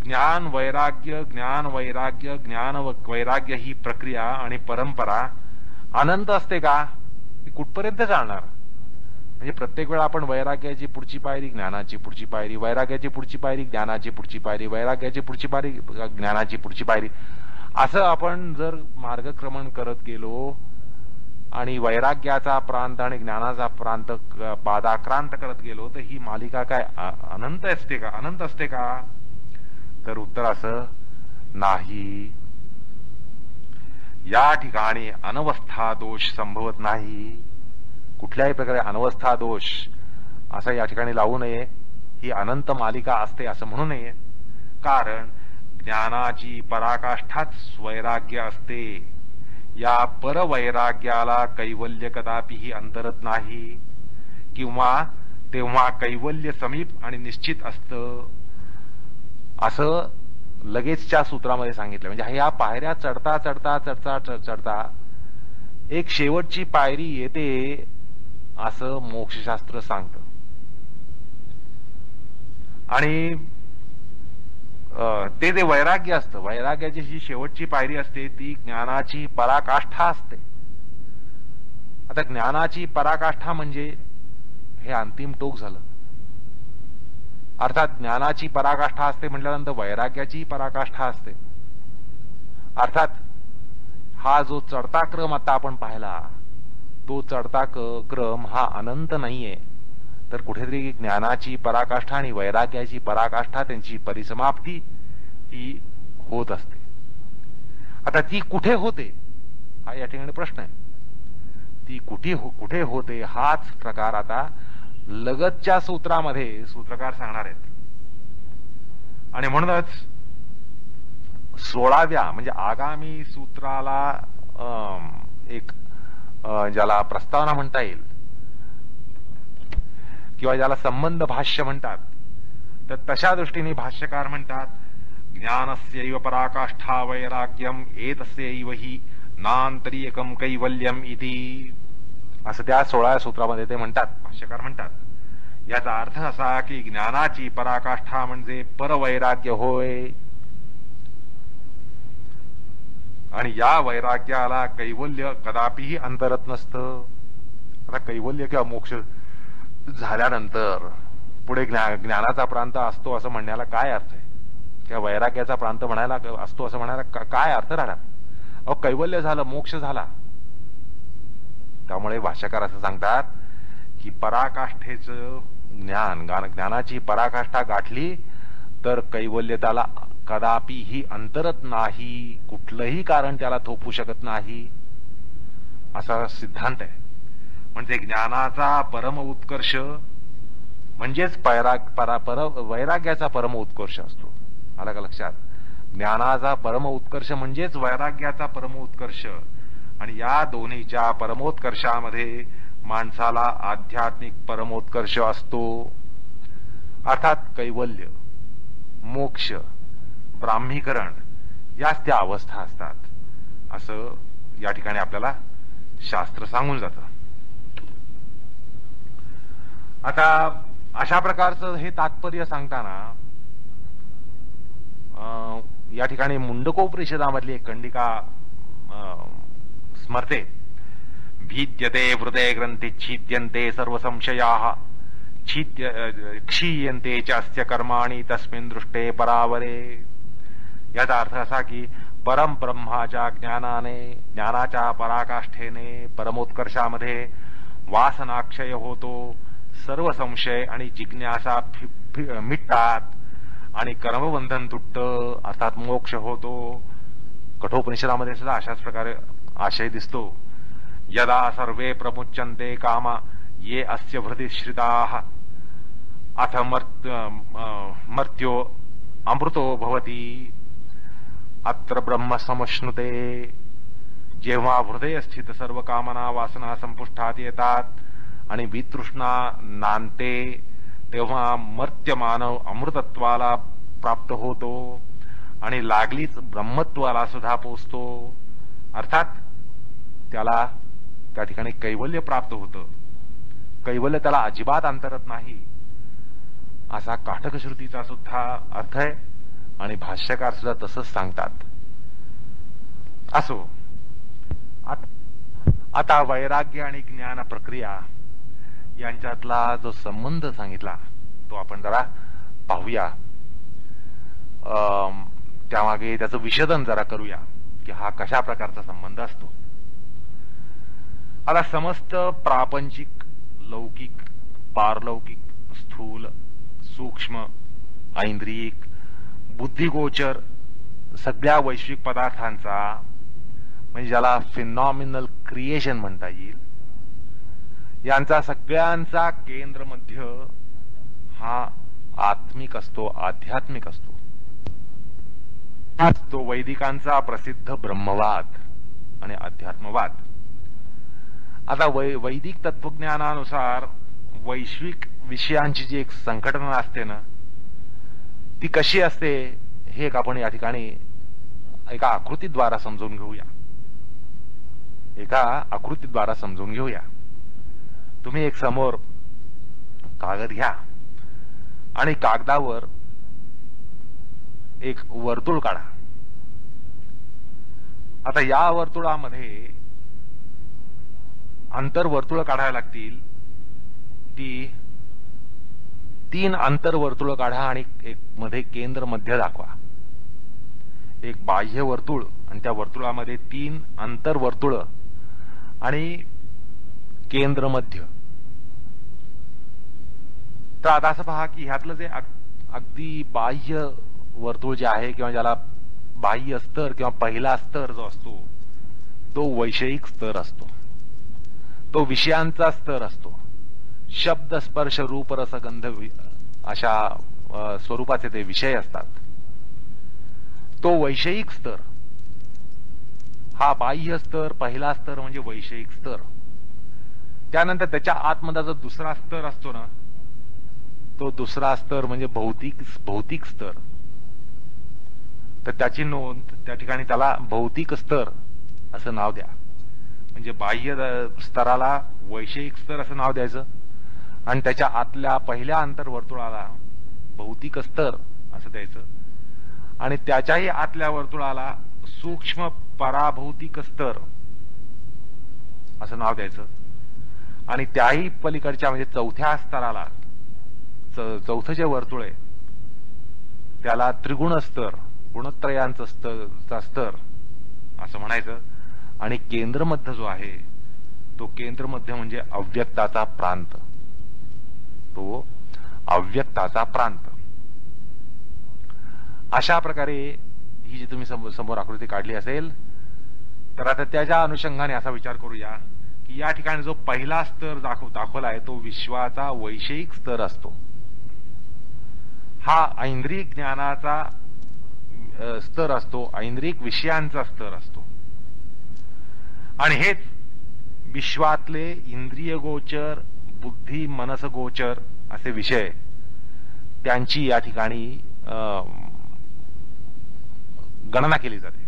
ज्ञान वैराग्य, ज्ञान वैराग्य, ज्ञान वैराग्य ही प्रक्रिया आणि परंपरा अनंत असते का? कुठपर्यंत चालणार? म्हणजे प्रत्येक वेळा आपण वैराग्याची पुढची पायरी, ज्ञानाची पुढची पायरी, वैराग्याची पुढची पायरी, ज्ञानाची पुढची पायरी, वैराग्याची पुढची पायरी, ज्ञानाची पुढची पायरी, असं आपण जर मार्गक्रमण करत गेलो आणि वैराग्याचा प्रांत आणि ज्ञानाचा प्रांत पादाक्रांत करत गेलो तर ही मालिका काय अनंत असते का? अनंत असते का? तर उत्तर असं नाही. या ठिकाणी अनवस्था दोष संभवत नाही. कुठल्याही प्रकारे अनवस्था दोष असं या ठिकाणी लावू नये. ही अनंत मालिका असते असं म्हणू नये. कारण ज्ञानाची पराकाष्ठाच वैराग्य असते. या परवैराग्याला कैवल्य कदापिही अंतरत नाही, किंवा तेव्हा कैवल्य समीप आणि निश्चित असतं, असं लगेचच्या सूत्रामध्ये सांगितलं. म्हणजे ह्या पायऱ्या चढता चढता चढता चढता एक शेवटची पायरी येते असं मोक्षशास्त्र सांगतं. आणि ते जे वैराग्य असतं, वैराग्याची जी शेवटची पायरी असते ती ज्ञानाची पराकाष्ठा असते. आता ज्ञानाची पराकाष्ठा म्हणजे हे अंतिम टोक झालं. अर्थात ज्ञानाची पराकाष्ठा असते म्हटल्यानंतर वैराग्याची पराकाष्ठा असते. अर्थात हा जो चढता क्रम आता आपण पाहिला, तो चढता क्रम हा अनंत नाहीये, तर कुठेतरी ज्ञानाची पराकाष्ठा आणि वैराग्याची पराकाष्ठा त्यांची परिसमाप्ती ही होत असते. आता ती कुठे होते हा या ठिकाणी प्रश्न आहे. ती कुठे होते हाच प्रकार आता लगतच्या सूत्रामध्ये सूत्रकार सांगणार आहेत. आणि म्हणूनच 16व्या म्हणजे आगामी सूत्राला एक ज्याला प्रस्तावना म्हणता येईल किंवा ज्याला संबंध भाष्य म्हणतात, तर तशा दृष्टीने भाष्यकार म्हणतात, ज्ञानस्यैव पराकाष्ठा वैराग्यम एतस्यैव हि नांतरीयकम कैवल्यम इति, असं त्या 16व्या सूत्रामध्ये ते म्हणतात, भाष्यकार म्हणतात. याचा अर्थ असा की ज्ञानाची पराकाष्ठा म्हणजे परवैराग्य होय, आणि या वैराग्याला कैवल्य कदापिही अंतरत नसतं. आता कैवल्य किंवा मोक्ष झाल्यानंतर पुढे ज्ञानाचा प्रांत असतो असं म्हणण्याला काय अर्थ आहे, किंवा वैराग्याचा प्रांत म्हणायला असतो असं म्हणायला काय अर्थ राहणार? अहो, कैवल्य झालं, मोक्ष झाला. त्यामुळे भाष्यकार असं सांगतात की पराकाष्ठेचं ज्ञानाची पराकाष्ठा गाठली तर कैवल्य त्याला कदापिही अंतरत नाही, कुठलंही कारण त्याला थोपू शकत नाही, असा सिद्धांत आहे. म्हणजे ज्ञानाचा परम उत्कर्ष म्हणजेच वैराग्याचा परम उत्कर्ष असतो. आला का लक्षात? ज्ञानाचा परम उत्कर्ष म्हणजेच वैराग्याचा परम उत्कर्ष. आणि या दोन्हीच्या परमोत्कर्षामध्ये माणसाला आध्यात्मिक परमोत्कर्ष असतो. अर्थात कैवल्य, मोक्ष, ब्राह्मीकरण याच त्या अवस्था असतात, असं या ठिकाणी आपल्याला शास्त्र सांगून जातं. आता अशा प्रकारचं हे तात्पर्य सांगताना या ठिकाणी मुंडकोपनिषदामधली एक कंडिका स्मरते. भीद्यते हृदय ग्रंथी छिद्यन्ते सर्व संशयाः क्षीयन्ते च अस्य कर्माणि तस्मिन् दृष्टे परावरे. याचा अर्थ असा की परम ब्रह्माच्या ज्ञानाच्या पराकाष्ठेने परमोत्कर्षामध्ये वासनाक्षय होतो, सर्व संशय आणि जिज्ञासा मिटतात आणि कर्मबंधन तुटतं, अर्थात मोक्ष होतो. कठोपनिषदामध्ये सुद्धा अशाच प्रकारे आशय दिसतो. यदा सर्वे प्रमुच्यन्ते कामा ये अस्य हृदि श्रिताः अथ मर्त्यो अमृतो भवति अत्र ब्रह्म समश्नुते. जेव्हा हृदय स्थित सर्व कामना वासना संपुष्टात येतात आणि वितृष्णा नांदते, तेव्हा मर्त्य मानव अमृतत्वाला प्राप्त होतो आणि लागलीच ब्रह्मत्वाला सुद्धा पोचतो. अर्थात त्याला त्या ठिकाणी कैवल्य प्राप्त होतं. कैवल्य त्याला अजिबात अंतरत नाही, असा काठकश्रुतीचा सुद्धा अर्थ आहे आणि भाष्यकार सुद्धा तसंच सांगतात. असो, आता वैराग्य आणि ज्ञान प्रक्रिया यांच्यातला जो संबंध सांगितला तो आपण जरा पाहूया. त्यामागे त्याचं विशेदन जरा करूया की हा कशा प्रकारचा संबंध असतो. आता समस्त प्रापंचिक, लौकिक, पारलौकिक, स्थूल, सूक्ष्म, ऐंद्रियिक, बुद्धिगोचर सगळ्या वैश्विक पदार्थांचा म्हणजे ज्याला फिनॉमिनल क्रिएशन म्हणता येईल, यांचा सगळ्यांचा केंद्र मध्य हा आत्मिक असतो, आध्यात्मिक असतो. तो वैदिकांचा प्रसिद्ध ब्रह्मवाद. आणि अध्यात्मवाद. आता वैदिक तत्वज्ञानानुसार वैश्विक विषयांची जी एक संघटना असते ना, ती कशी असते हे एक आपण या ठिकाणी एका आकृतीद्वारा समजून घेऊया. तुम्ही एक समोर कागद घ्या आणि कागदावर एक वर्तुळ काढा. आता या वर्तुळामध्ये आंतरवर्तुळ काढायला लागतील. ती 3 आंतरवर्तुळ काढा आणि एक मध्ये केंद्र मध्य दाखवा. एक बाह्य वर्तुळ आणि त्या वर्तुळामध्ये 3 आंतरवर्तुळ आणि केंद्र मध्य. तर आता असं पहा की ह्यातलं जे अगदी बाह्य वर्तुळ जे आहे किंवा ज्याला बाह्य स्तर किंवा पहिला स्तर जो असतो तो वैषयिक स्तर असतो, तो विषयांचा स्तर असतो. शब्द स्पर्श रूप रस गंध अशा स्वरूपाचे ते विषय असतात. तो वैषयिक स्तर, हा बाह्य स्तर, पहिला स्तर म्हणजे वैषयिक स्तर. त्यानंतर त्याच्या आतमध्ये जो दुसरा स्तर असतो ना, तो दुसरा स्तर म्हणजे भौतिक स्तर. तर त्याची नोंद त्या ठिकाणी त्याला भौतिक स्तर असं नाव द्या. म्हणजे बाह्य स्तराला वैषयिक स्तर असं नाव द्यायचं आणि त्याच्या आतल्या पहिल्या आंतरवर्तुळाला भौतिक स्तर असं द्यायचं आणि त्याच्याही आतल्या वर्तुळाला सूक्ष्म पराभौतिक स्तर असं नाव द्यायचं आणि त्याही पलीकडच्या म्हणजे चौथ्या स्तराला चौथं जे वर्तुळ आहे त्याला त्रिगुण स्तर, गुणत्रयांचं स्तर असं म्हणायचं. आणि केंद्रमध्य जो आहे तो केंद्रमध्य म्हणजे अव्यक्ताचा प्रांत, तो अव्यक्ताचा प्रांत. अशा प्रकारे ही जी तुम्ही समोर आकृती काढली असेल तर आता त्याच्या अनुषंगाने असा विचार करूया की या ठिकाणी जो पहिला स्तर दाखवला आहे तो विश्वाचा वैषयिक स्तर असतो. हा ऐंद्रिक ज्ञानाचा स्तर असतो, ऐंद्रिक विषयांचा स्तर असतो. आणि हेच विश्वातले इंद्रिय गोचर, बुद्धी मनस गोचर असे विषय त्यांची या ठिकाणी गणना केली जाते.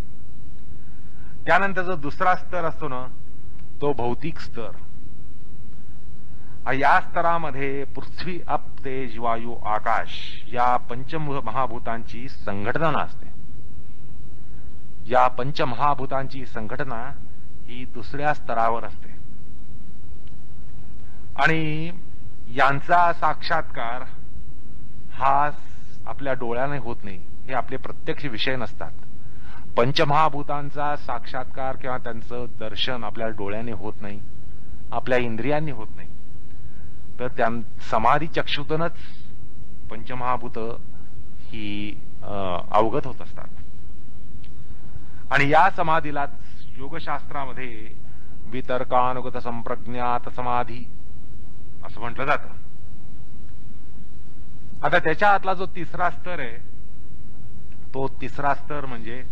त्यानंतर जो दुसरा स्तर असतो ना तो भौतिक स्तर. या स्तरामध्ये पृथ्वी, अप, तेज, वायू, आकाश या पंचमहाभूतांची संघटना असते. या पंचमहाभूतांची संघटना ही दुसऱ्या स्तरावर असते आणि यांचा साक्षात्कार हा आपल्या डोळ्याने होत नाही. हे आपले प्रत्यक्ष विषय नसतात. पंचमहाभूतांचा साक्षात्कार किंवा त्यांचं दर्शन आपल्या डोळ्याने होत नाही, आपल्या इंद्रियांनी होत नाही. तर त्या समाधी चक्षुतूनच पंचमहाभूत ही अवगत होत असतात. आणि या समाधीलाच योगशास्त्रामध्ये वितर्कानुगत संप्रज्ञात समाधी असं म्हटलं जातं. आता त्याच्या आतला जो तिसरा स्तर आहे तो तिसरा स्तर म्हणजे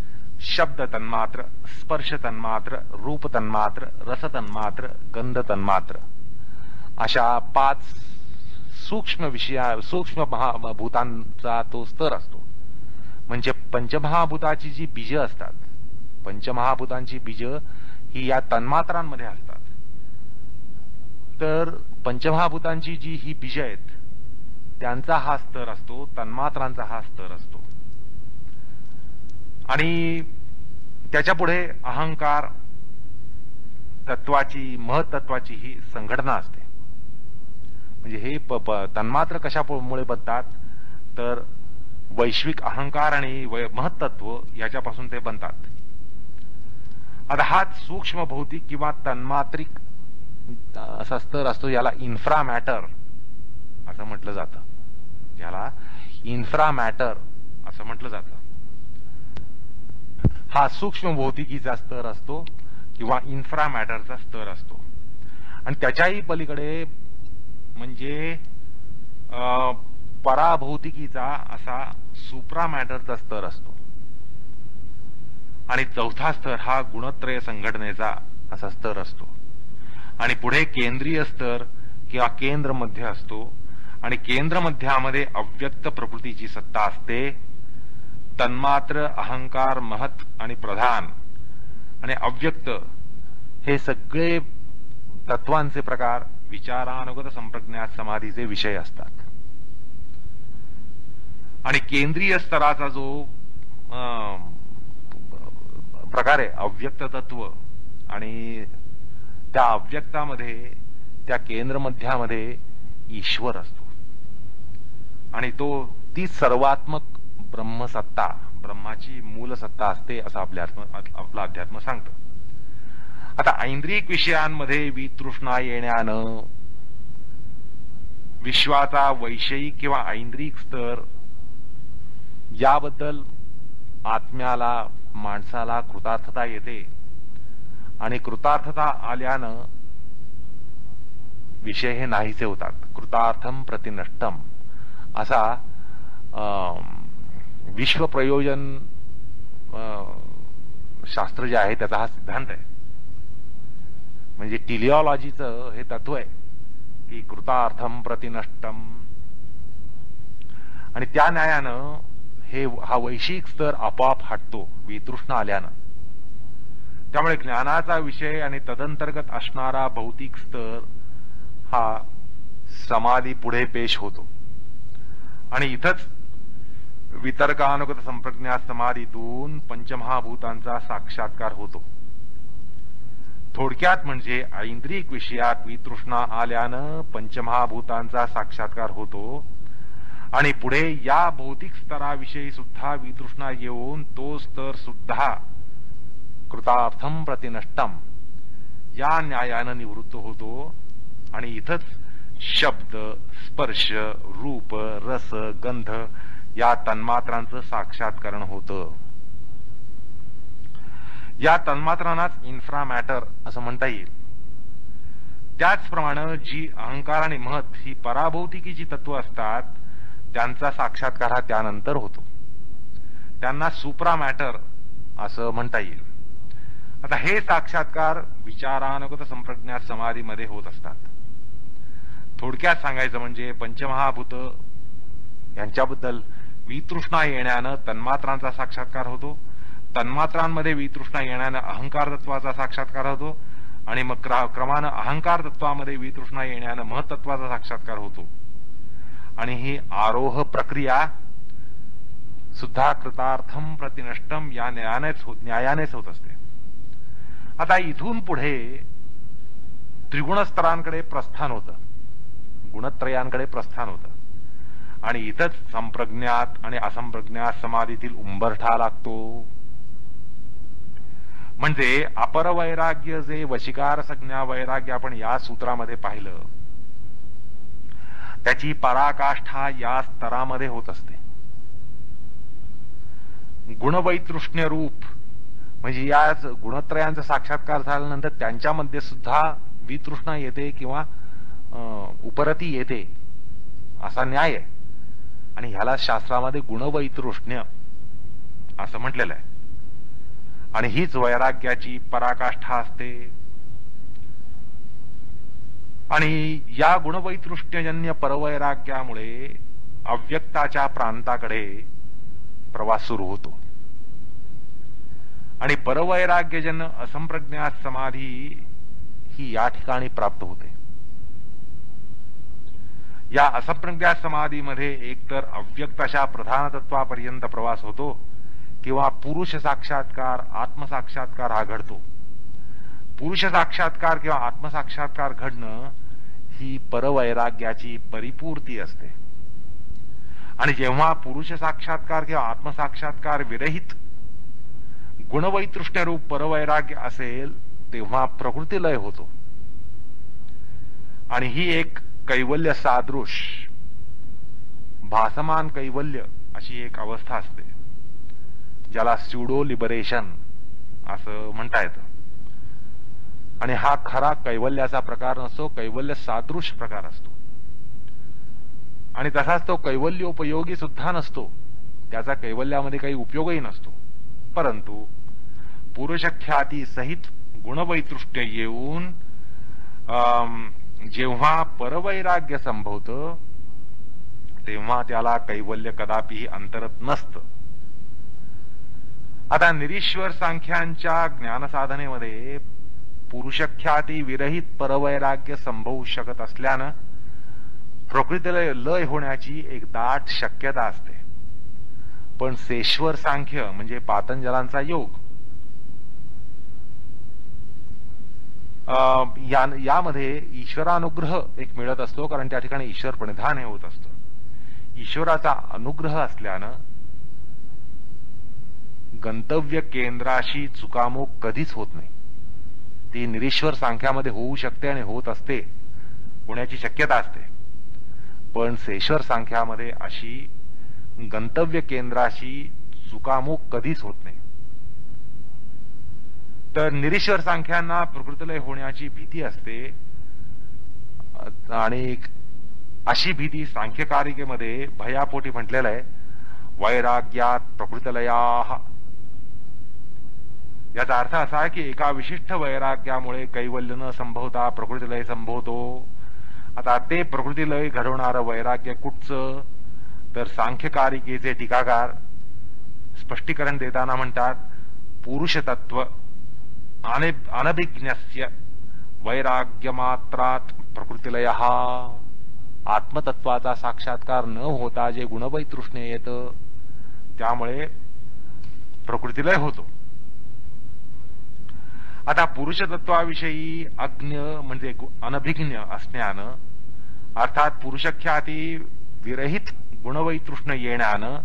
शब्द तन्मात्र, स्पर्श तन्मात्र, रूप तन्मात्र, रस तन्मात्र, गंध तन्मात्र अशा 5 सूक्ष्म महाभूतांचा तो स्तर असतो. म्हणजे पंचमहाभूताची जी बीज असतात, पंचमहाभूतांची बीज ही या तन्मात्रांमध्ये असतात. तर पंचमहाभूतांची जी ही बीज आहेत त्यांचा हा स्तर असतो, तन्मात्रांचा हा स्तर असतो. आणि त्याच्या पुढे अहंकार तत्वाची, महत्त्वाची ही संघटना असते. म्हणजे हे तन्मात्र कशामुळे बनतात तर वैश्विक अहंकार आणि महत्त्व याच्यापासून ते बनतात. आता हाच सूक्ष्म भौतिक किंवा तन्मात्रिक असा स्तर असतो, याला इन्फ्रा मॅटर असं म्हटलं जातं. याला इन्फ्रा मॅटर असं म्हटलं जातं. हा सूक्ष्म भौतिकीचा स्तर असतो किंवा इन्फ्रा मॅटरचा स्तर असतो. आणि त्याच्याही पलीकडे म्हणजे पराभौतिकीचा असा सुप्रा मॅटरचा स्तर असतो. आणि चौथा स्तर हा गुणत्रय संघटनेचा असा स्तर असतो. आणि पुढे केंद्रीय स्तर किंवा केंद्र मध्य असतो. आणि केंद्र मध्यामध्ये अव्यक्त प्रकृतीची सत्ता असते. तन्मात्र, अहंकार, महत आणि प्रधान आणि अव्यक्त हे सगळे तत्वांचे प्रकार विचारानुगत संप्रज्ञात समाधीचे विषय असतात. आणि केंद्रीय स्तराचा जो प्रकार आहे अव्यक्त तत्व, आणि त्या अव्यक्तामध्ये त्या केंद्र मध्यामध्ये ईश्वर असतो. आणि ती सर्वात्मक ब्रह्मसत्ता, ब्रह्माची मूल सत्ता असते असं आपलं अध्यात्म सांगतं. आता ऐंद्रिक विषयांमध्ये वितृष्णा येण्यानं विश्वाचा वैषयिक किंवा ऐंद्रिक स्तर याबद्दल आत्म्याला, माणसाला कृतार्थता येते. आणि कृतार्थता आल्यानं विषय हे नाहीसे होतात. कृतार्थम प्रतिनष्टम असा विश्वप्रयोजन शास्त्र जे आहे त्याचा हा सिद्धांत आहे. म्हणजे टिलिओलॉजीचं हे तत्व आहे की कृतार्थम प्रतिनष्टम. आणि त्या न्यायानं हा वैश्विक स्तर आपोआप हटतो वितृष्णा आल्यानं. त्यामुळे ज्ञानाचा विषय आणि तदंतर्गत असणारा भौतिक स्तर हा समाधी पुढे पेश होतो. आणि इथंच वितर्कानुगत संप्रज्ञात समाधीतून पंचमहाभूतांचा साक्षात्कार होतो. थोडक्यात म्हणजे ऐंद्रिक विषयात वितृष्णा आल्यानं पंचमहाभूतांचा साक्षात्कार होतो. आणि पुढे या भौतिक स्तराविषयी सुद्धा वितृष्णा येऊन तो स्तर सुद्धा कृतार्थम प्रतिनष्टम या न्यायानं निवृत्त होतो. आणि इथंच शब्द, स्पर्श, रूप, रस, गंध या तन्मात्रांचं साक्षात्करण होतं. या तन्मात्रांनाच इन्फ्रा मॅटर असं म्हणता येईल. त्याचप्रमाणे जी अहंकार आणि महत ही पराभौतिकीची तत्व असतात त्यांचा साक्षात्कार हा त्यानंतर होतो. त्यांना सुप्रा मॅटर असं म्हणता येईल. आता हे साक्षात्कार विचारानुगत संप्रज्ञात समाधीमध्ये होत असतात. थोडक्यात सांगायचं म्हणजे पंचमहाभूत यांच्याबद्दल वितृष्णा येण्यानं तन्मात्रांचा साक्षात्कार होतो. तन्मात्रांमध्ये वितृष्णा येण्यानं अहंकार तत्वाचा साक्षात्कार होतो. आणि मग क्रमानं अहंकार तत्वामध्ये वितृष्णा येण्यानं महतत्वाचा साक्षात्कार होतो. आणि ही आरोह प्रक्रिया सुद्धा कृतार्थम प्रतिनष्टम या न्यायानेच होत असते. आता इथून पुढे त्रिगुण स्तरांकडे प्रस्थान होतं, गुणत्रयांकडे प्रस्थान होतं. आणि इथंच संप्रज्ञात आणि असंप्रज्ञात समाधीतील उंबरठा लागतो. म्हणजे अपरवैराग्य जे वशिकार संज्ञा वैराग्य आपण या सूत्रामध्ये पाहिलं त्याची पराकाष्ठा या स्तरामध्ये होत असते. गुणवैतृष्ण्य रूप म्हणजे या गुणत्रयांचा साक्षात्कार झाल्यानंतर त्यांच्यामध्ये सुद्धा वितृष्णा येते किंवा उपरती येते असा न्याय आहे. आणि ह्याला शास्त्रामध्ये गुणवैतृष्ण्य असं म्हटलेलं आहे. आणि हीच वैराग्याची पराकाष्ठा असते. आणि या गुणवैतृष्ण्यजन्य परवैराग्यामुळे अव्यक्ताच्या प्रांताकडे प्रवास सुरू होतो. आणि परवैराग्यजन्य असंप्रज्ञात समाधी ही या ठिकाणी प्राप्त होते. या असंप्रज्ञात समाधीमध्ये एकतर अव्यक्त अशा प्रधान तत्वापर्यंत प्रवास होतो किंवा पुरुष साक्षात्कार, आत्मसाक्षात्कार हा घडतो. पुरुष साक्षात्कार किंवा आत्मसाक्षात्कार घडणं ही परवैराग्याची परिपूर्ती असते. आणि जेव्हा पुरुष साक्षात्कार किंवा आत्मसाक्षात्कार विरहित गुणवैतृष्ण्य रूप परवैराग्य असेल तेव्हा प्रकृतीलय होतो. आणि ही एक कैवल्य सादृश भासमान कैवल्य अशी एक अवस्था असते ज्याला स्युडो लिबरेशन असं म्हणता येतं. आणि हा खरा कैवल्याचा प्रकार नसतो, कैवल्य सादृश प्रकार असतो. आणि तसाच तो कैवल्योपयोगी सुद्धा नसतो, त्याचा कैवल्यामध्ये काही उपयोगही नसतो. परंतु पुरुषख्याती सहित गुणवैतृष्ट्य येऊन जेव्हा परवैराग्य संभवतं तेव्हा त्याला कैवल्य कदापिही अंतरत नसतं. आता निरीश्वर सांख्यांच्या ज्ञानसाधनेमध्ये पुरुषख्याती विरहित परवैराग्य संभवू शकत असल्यानं प्रकृतीला लय होण्याची एक दाट शक्यता असते. पण सेश्वर सांख्य म्हणजे पातंजलांचा योग यामध्ये ईश्वरानुग्रह एक मिळत असतो, कारण त्या ठिकाणी ईश्वर प्रणिधान हे होत असतं. ईश्वराचा अनुग्रह असल्यानं गंतव्य केंद्राशी चुकामुक कधीच होत नाही. ती निरीश्वर सांख्यामध्ये होऊ शकते आणि होत असते, होण्याची शक्यता असते. पण सेश्वर सांख्यामध्ये अशी गंतव्य केंद्राशी चुकामुक कधीच होत नाही. तर निरीश्वर सांख्यांना प्रकृतीलय होण्याची भीती असते आणि अशी भीती सांख्यकारिकेमध्ये भयापोटी म्हटलेलं आहे, वैराग्यात प्रकृतीलयाः. याचा अर्थ असा आहे की एका विशिष्ट वैराग्यामुळे कैवल्य न संभवता प्रकृतीलय संभवतो. आता ते प्रकृतीलय घडवणारं वैराग्य कुठचं, तर सांख्यकारिकेचे टीकाकार स्पष्टीकरण देताना म्हणतात, पुरुषतत्व अनभिज्ञस्य वैराग्यमात्रात प्रकृतीलयः. आत्मतत्वाचा साक्षात्कार न होता जे गुणवैतृष्ण्य येतं त्यामुळे प्रकृतीलय होतो. आता पुरुषतत्वाविषयी अज्ञ म्हणजे अनभिज्ञ असण्यानं, अर्थात पुरुषख्याती विरहित गुणवैतृष्ण्य येण्यानं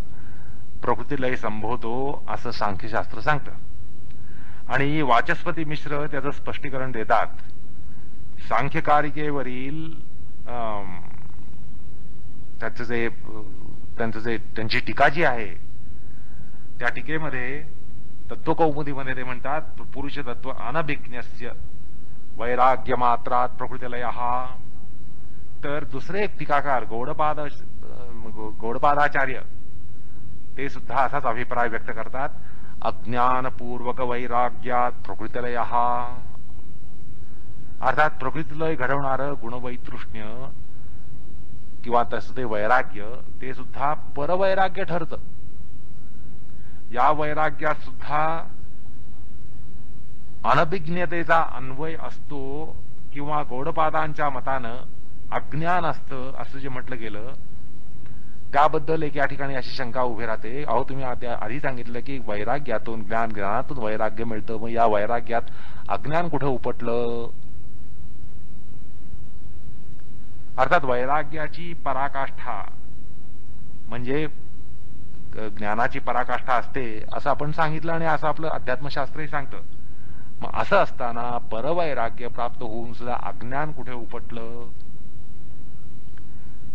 प्रकृतीलय संभवतो असं सांख्यशास्त्र सांगतं. आणि वाचस्पती मिश्र त्याचं स्पष्टीकरण देतात. सांख्यकारिकेवरील त्यांची टीका जी आहे त्या टीकेमध्ये तत्वकौमुदीमध्ये ते म्हणतात, पुरुषतत्व अनभिज्ञस्य वैराग्यमात्रात प्रकृतीलयः. तर दुसरे एक टीकाकार गौडपादाचार्य ते सुद्धा असाच अभिप्राय व्यक्त करतात, अज्ञानपूर्वक वैराग्यात प्रकृतीलयः. अर्थात प्रकृतीलय घडवणारं गुणवैतृष्ण्य किंवा तसं ते वैराग्य ते सुद्धा परवैराग्य ठरतं. या वैराग्यात सुद्धा अनभिज्ञतेचा अन्वय असतो किंवा गौडपादांच्या मतानं अज्ञान असतं असं जे म्हटलं गेलं त्याबद्दल एक या ठिकाणी अशी शंका उभी राहते. अहो तुम्ही आधी सांगितलं की वैराग्यातून ज्ञानातून वैराग्य मिळतं, मग या वैराग्यात अज्ञान कुठं उपटलं. अर्थात वैराग्याची पराकाष्ठा म्हणजे ज्ञानाची पराकाष्ठा असते असं आपण सांगितलं आणि असं आपलं अध्यात्मशास्त्रही सांगतं. मग असं असताना परवैराग्य प्राप्त होऊन सुद्धा अज्ञान कुठे उपटलं,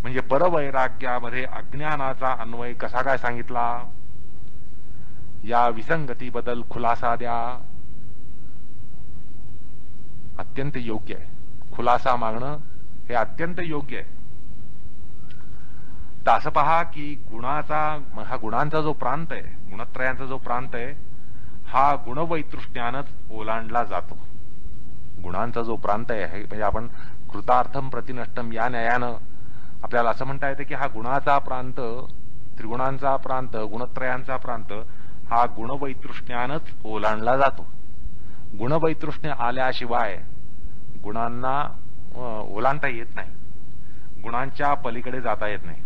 म्हणजे परवैराग्यामध्ये अज्ञानाचा अन्वय कसा काय सांगितला, या विसंगतीबद्दल खुलासा द्या. अत्यंत योग्य आहे, खुलासा मागणं हे अत्यंत योग्य आहे. तर असं पहा की हा गुणांचा जो प्रांत आहे, गुणत्रयांचा जो प्रांत आहे, हा गुणवैतृष्ण्यानंच ओलांडला जातो. गुणांचा जो प्रांत आहे म्हणजे आपण कृतार्थम प्रतिनष्टम या न्यायानं आपल्याला असं म्हणता येतं की हा गुणाचा प्रांत, त्रिगुणांचा प्रांत, गुणत्रयांचा प्रांत हा गुणवैतृष्ण्यानंच ओलांडला जातो. गुणवैतृष्ण्य आल्याशिवाय गुणांना ओलांडता येत नाही, गुणांच्या पलीकडे जाता येत नाही.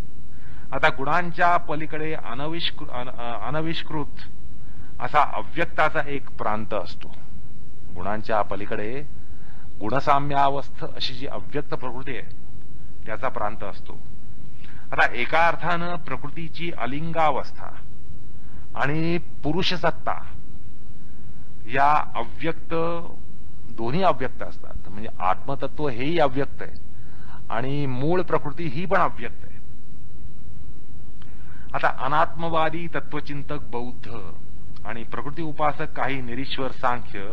आता गुणांच्या पलीकडे अनविष्कृत असा अव्यक्ताचा एक प्रांत असतो. गुणांच्या पलीकडे गुणसाम्यावस्थ अशी जी अव्यक्त प्रकृती आहे त्याचा प्रांत असतो. आता एका अर्थानं प्रकृतीची अलिंगावस्था आणि पुरुषसत्ता या अव्यक्त दोन्ही अव्यक्त असतात. म्हणजे आत्मतत्व हेही अव्यक्त आहे आणि मूळ प्रकृती ही पण अव्यक्त आहे. आता अनात्मवादी तत्वचिंतक बौद्ध आणि प्रकृती उपासक काही निरीश्वर सांख्य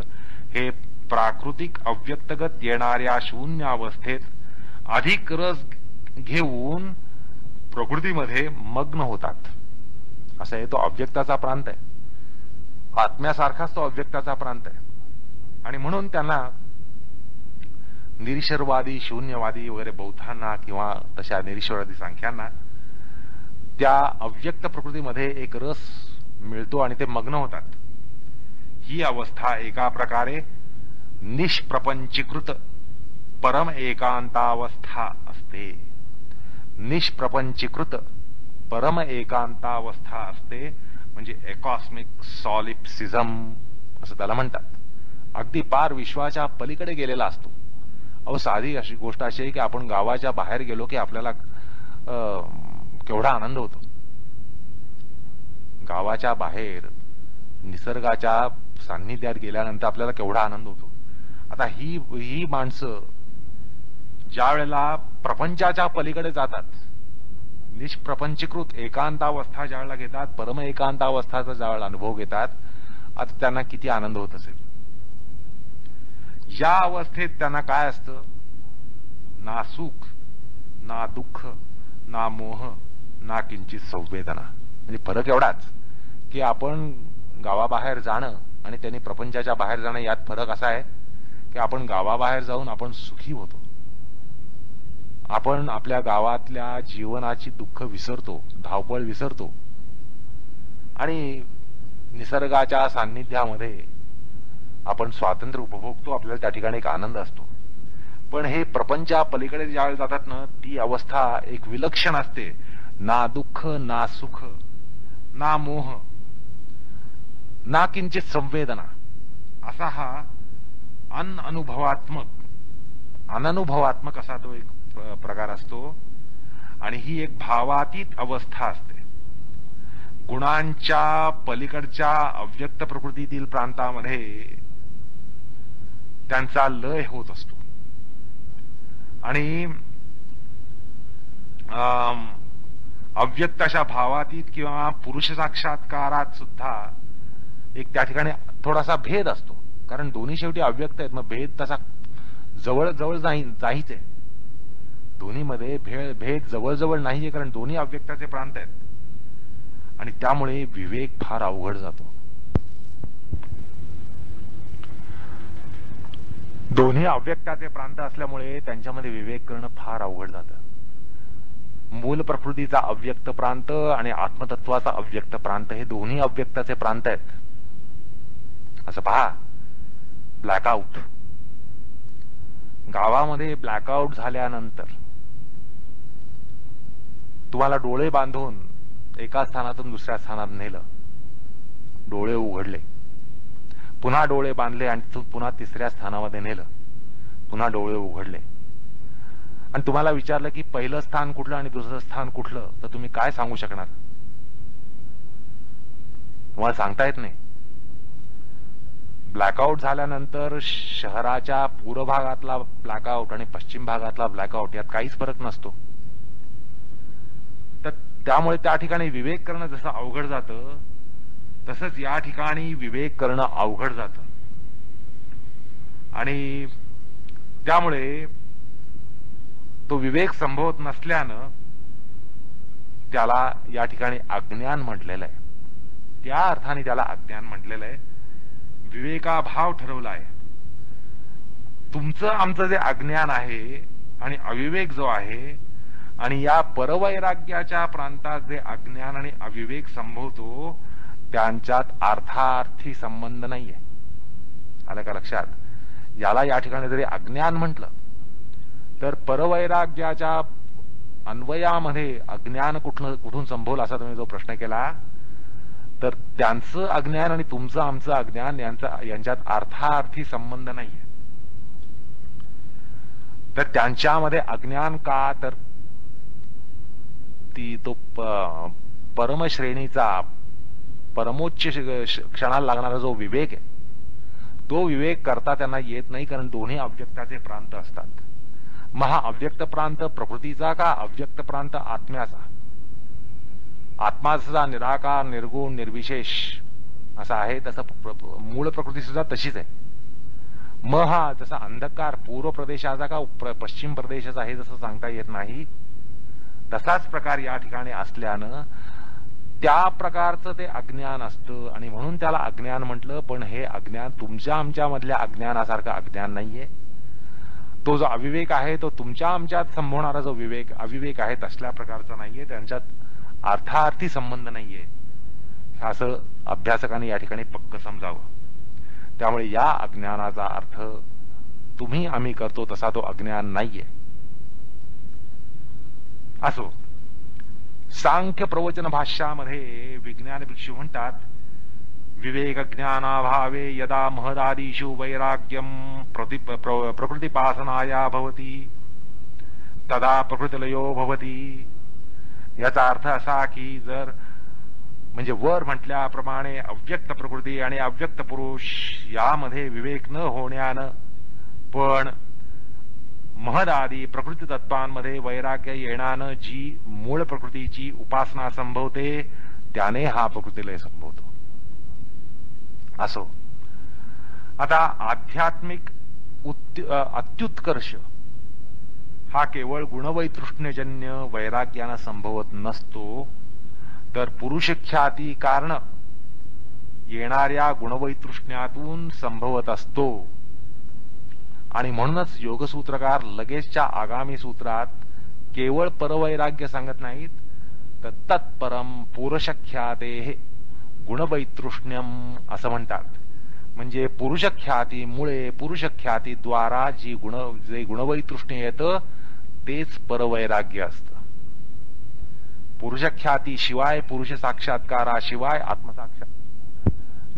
हे प्राकृतिक अव्यक्तगत येणाऱ्या शून्य अवस्थेत अधिक रस घेऊन प्रकृतीमध्ये मग्न होतात. असं आहे, तो अव्यक्ताचा प्रांत आहे. आत्म्यासारखाच तो अव्यक्ताचा प्रांत आहे. आणि म्हणून त्यांना निरीश्वरवादी, शून्यवादी वगैरे बौद्धांना किंवा तशा निरीश्वरवादी सांख्यांना त्या अव्यक्त प्रकृतीमध्ये एक रस मिळतो आणि ते मग्न होतात. ही अवस्था एका प्रकारे निष्प्रपंचीकृत परम एकांतावस्था असते. निष्प्रपंचीकृत परम एकांतावस्था असते म्हणजे एकॉस्मिक सॉलिप्सिझम असं त्याला म्हणतात. अगदी पार विश्वाच्या पलीकडे गेलेला असतो. अहो, साधी अशी गोष्ट अशी आहे की आपण गावाच्या बाहेर गेलो की आपल्याला केवढा आनंद होतो. गावाच्या बाहेर निसर्गाच्या सान्निध्यात गेल्यानंतर आपल्याला केवढा आनंद होतो. आता ही माणसं ज्या वेळेला प्रपंचाच्या पलीकडे जातात, निष्प्रपंचीकृत एकांतावस्था ज्यावेळेला घेतात, परम एकांतावस्थाचा ज्यावेळेला अनुभव घेतात, आता त्यांना किती आनंद होत असेल. या अवस्थेत त्यांना काय असतं? ना सुख, ना दुःख, ना मोह, ना किंचित संवेदना. म्हणजे फरक एवढाच की आपण गावाबाहेर जाणं आणि त्यांनी प्रपंचाच्या बाहेर जाणं यात फरक असा आहे की आपण गावाबाहेर जाऊन आपण सुखी होतो. आपण आपल्या गावातल्या जीवनाची दुःख विसरतो, धावपळ विसरतो आणि निसर्गाच्या सान्निध्यामध्ये आपण स्वातंत्र्य उपभोगतो. आपल्याला त्या ठिकाणी एक आनंद असतो. पण हे प्रपंचा पलीकडे ज्यावेळेस जातात ना, ती अवस्था एक विलक्षण असते. ना दुःख, ना सुख, ना मोह, ना किंचित संवेदना, असा हा अननुभवात्मक असा तो एक प्रकार असतो. आणि ही एक भावातीत अवस्था असते. गुणांच्या पलीकडच्या अव्यक्त प्रकृतीतील प्रांतामध्ये त्यांचा लय होत असतो. आणि अव्यक्त अशा भावातीत किंवा पुरुष साक्षात्कारात सुद्धा एक त्या ठिकाणी थोडासा भेद असतो. कारण दोन्ही शेवटी अव्यक्त आहेत. मग भेद तसा जवळ जाहीच आहे. दोन्हीमध्ये भेद जवळ नाहीये, कारण दोन्ही अव्यक्ताचे प्रांत आहेत. आणि त्यामुळे विवेक फार अवघड जातो. दोन्ही अव्यक्ताचे प्रांत असल्यामुळे त्यांच्यामध्ये विवेक करणं फार अवघड जातं. मूल प्रकृतीचा अव्यक्त प्रांत आणि आत्मतत्वाचा अव्यक्त प्रांत हे दोन्ही अव्यक्ताचे प्रांत आहेत. असं पहा, ब्लॅकआउट. गावामध्ये ब्लॅकआउट झाल्यानंतर तुम्हाला डोळे बांधून एका स्थानातून दुसऱ्या स्थानात नेलं, डोळे उघडले, पुन्हा डोळे बांधले आणि पुन्हा तिसऱ्या स्थानामध्ये नेलं, पुन्हा डोळे उघडले आणि तुम्हाला विचारलं की पहिलं स्थान कुठलं आणि दुसरं स्थान कुठलं, तर तुम्ही काय सांगू शकणार? तुम्हाला सांगता येत नाही. ब्लॅकआउट झाल्यानंतर शहराच्या पूर्व भागातला ब्लॅकआउट आणि पश्चिम भागातला ब्लॅकआउट यात काहीच फरक नसतो. तर त्यामुळे त्या ठिकाणी विवेक करणं जसं अवघड जातं, तसंच या ठिकाणी विवेक करणं अवघड जातं. आणि त्यामुळे तो विवेक संभवत नसल्यानं त्याला या ठिकाणी अज्ञान म्हटलेलं आहे. त्या अर्थाने त्याला अज्ञान म्हटलेलं आहे. विवेकाभाव ठरवला आहे. तुमचं आमचं जे अज्ञान आहे आणि अविवेक जो आहे आणि या परवैराग्याच्या प्रांतात जे अज्ञान आणि अविवेक संभवतो त्यांच्यात अर्थार्थी संबंध नाहीये. आलं का लक्षात? याला या ठिकाणी जरी अज्ञान म्हटलं तर परवैराग्याच्या अन्वयामध्ये अज्ञान कुठून संभवलं असा तुम्ही जो प्रश्न केला, तर त्यांचं अज्ञान आणि तुमचं आमचं अज्ञान यांच्यात अर्थार्थी संबंध नाहीये. तर त्यांच्यामध्ये अज्ञान का, तर तो परमश्रेणीचा परमोच्च क्षणाला लागणारा जो विवेक आहे, तो विवेक करता त्यांना येत नाही, कारण दोन्ही अव्यक्ताचे प्रांत असतात. मग हा अव्यक्त प्रांत प्रकृतीचा का अव्यक्त प्रांत आत्म्याचा? आत्माचा निराकार, निर्गुण, निर्विशेष असा आहे, तसं मूळ प्रकृती सुद्धा तशीच आहे. मग हा जसा अंधकार पूर्व प्रदेशाचा का पश्चिम प्रदेशाचा हे जसं सांगता येत नाही, तसाच प्रकार या ठिकाणी असल्यानं त्या प्रकारचं ते अज्ञान असतं आणि म्हणून त्याला अज्ञान म्हटलं. पण हे अज्ञान तुमच्या आमच्या मधल्या अज्ञानासारखं अज्ञान नाहीये. तो जो अविवेक आहे तो तुमच्या आमच्यात संभवणारा जो अविवेक आहे तसल्या प्रकारचा नाहीये. त्यांच्यात अर्थार्थी संबंध नाहीये, असं अभ्यासकांनी या ठिकाणी पक्क समजावं. त्यामुळे या अज्ञानाचा अर्थ तुम्ही आम्ही करतो तसा तो अज्ञान नाहीये. असो, सांख्य प्रवचन भाष्यामध्ये विज्ञान भिक्षू म्हणतात, विवेक ज्ञानाभावे यदा महदादिषु वैराग्यम प्रकृतिपासनाया भवति तदा प्रकृतिलयो भवति. याचा अर्थ असा की जर म्हणजे वर म्हटल्याप्रमाणे अव्यक्त प्रकृती आणि अव्यक्त पुरुष यामध्ये विवेक न होण्यानं पण महदादी प्रकृती तत्वांमध्ये वैराग्य येण्यानं जी मूळ प्रकृतीची उपासना संभवते त्याने हा प्रकृतिलय संभवतो. असो, आता आध्यात्मिक अत्युत्कर्ष हा केवळ गुणवैतृष्ण्यजन्य वैराग्यानं संभवत नसतो, तर पुरुषख्याती कारण येणाऱ्या गुणवैतृष्ण्यातून संभवत असतो. आणि म्हणूनच योगसूत्रकार लगेचच्या आगामी सूत्रात केवळ परवैराग्य सांगत नाहीत, तर तत्परम पुरुषख्याते गुणवैतृष्ण्यम असं म्हणतात. म्हणजे पुरुषख्यातीमुळे पुरुषख्यातीद्वारा जे गुणवैतृष्ण्य येतं तेच परवैराग्य असतं. पुरुषख्याती शिवाय पुरुष साक्षात्काराशिवाय आत्मसाक्षात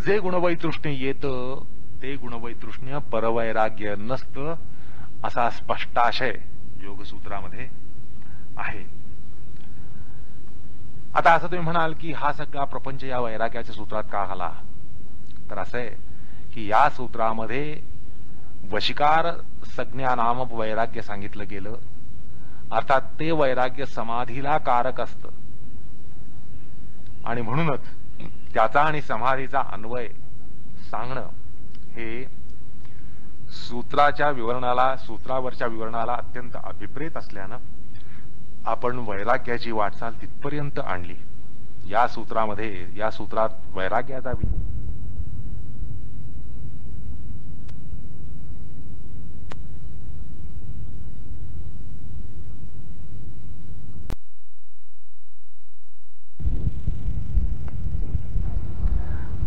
जे गुणवैतृष्ण्य येतं ते गुणवैतृष्ण्य परवैराग्य नसतं, असा स्पष्टाशय योगसूत्रामध्ये आहे. आता असं तुम्ही म्हणाल की हा सगळा प्रपंच या वैराग्याच्या सूत्रात का आला, तर असं आहे की या सूत्रामध्ये वशिकार संज्ञा नामक वैराग्य सांगितलं गेलं. अर्थात ते वैराग्य समाधीला कारक असतं आणि म्हणूनच त्याचा आणि समाधीचा अन्वय सांगणं हे सूत्रावरच्या विवरणाला अत्यंत अभिप्रेत असल्यानं आपण वैराग्याची वाटचाल तिथपर्यंत आणली. या सूत्रात वैराग्याचा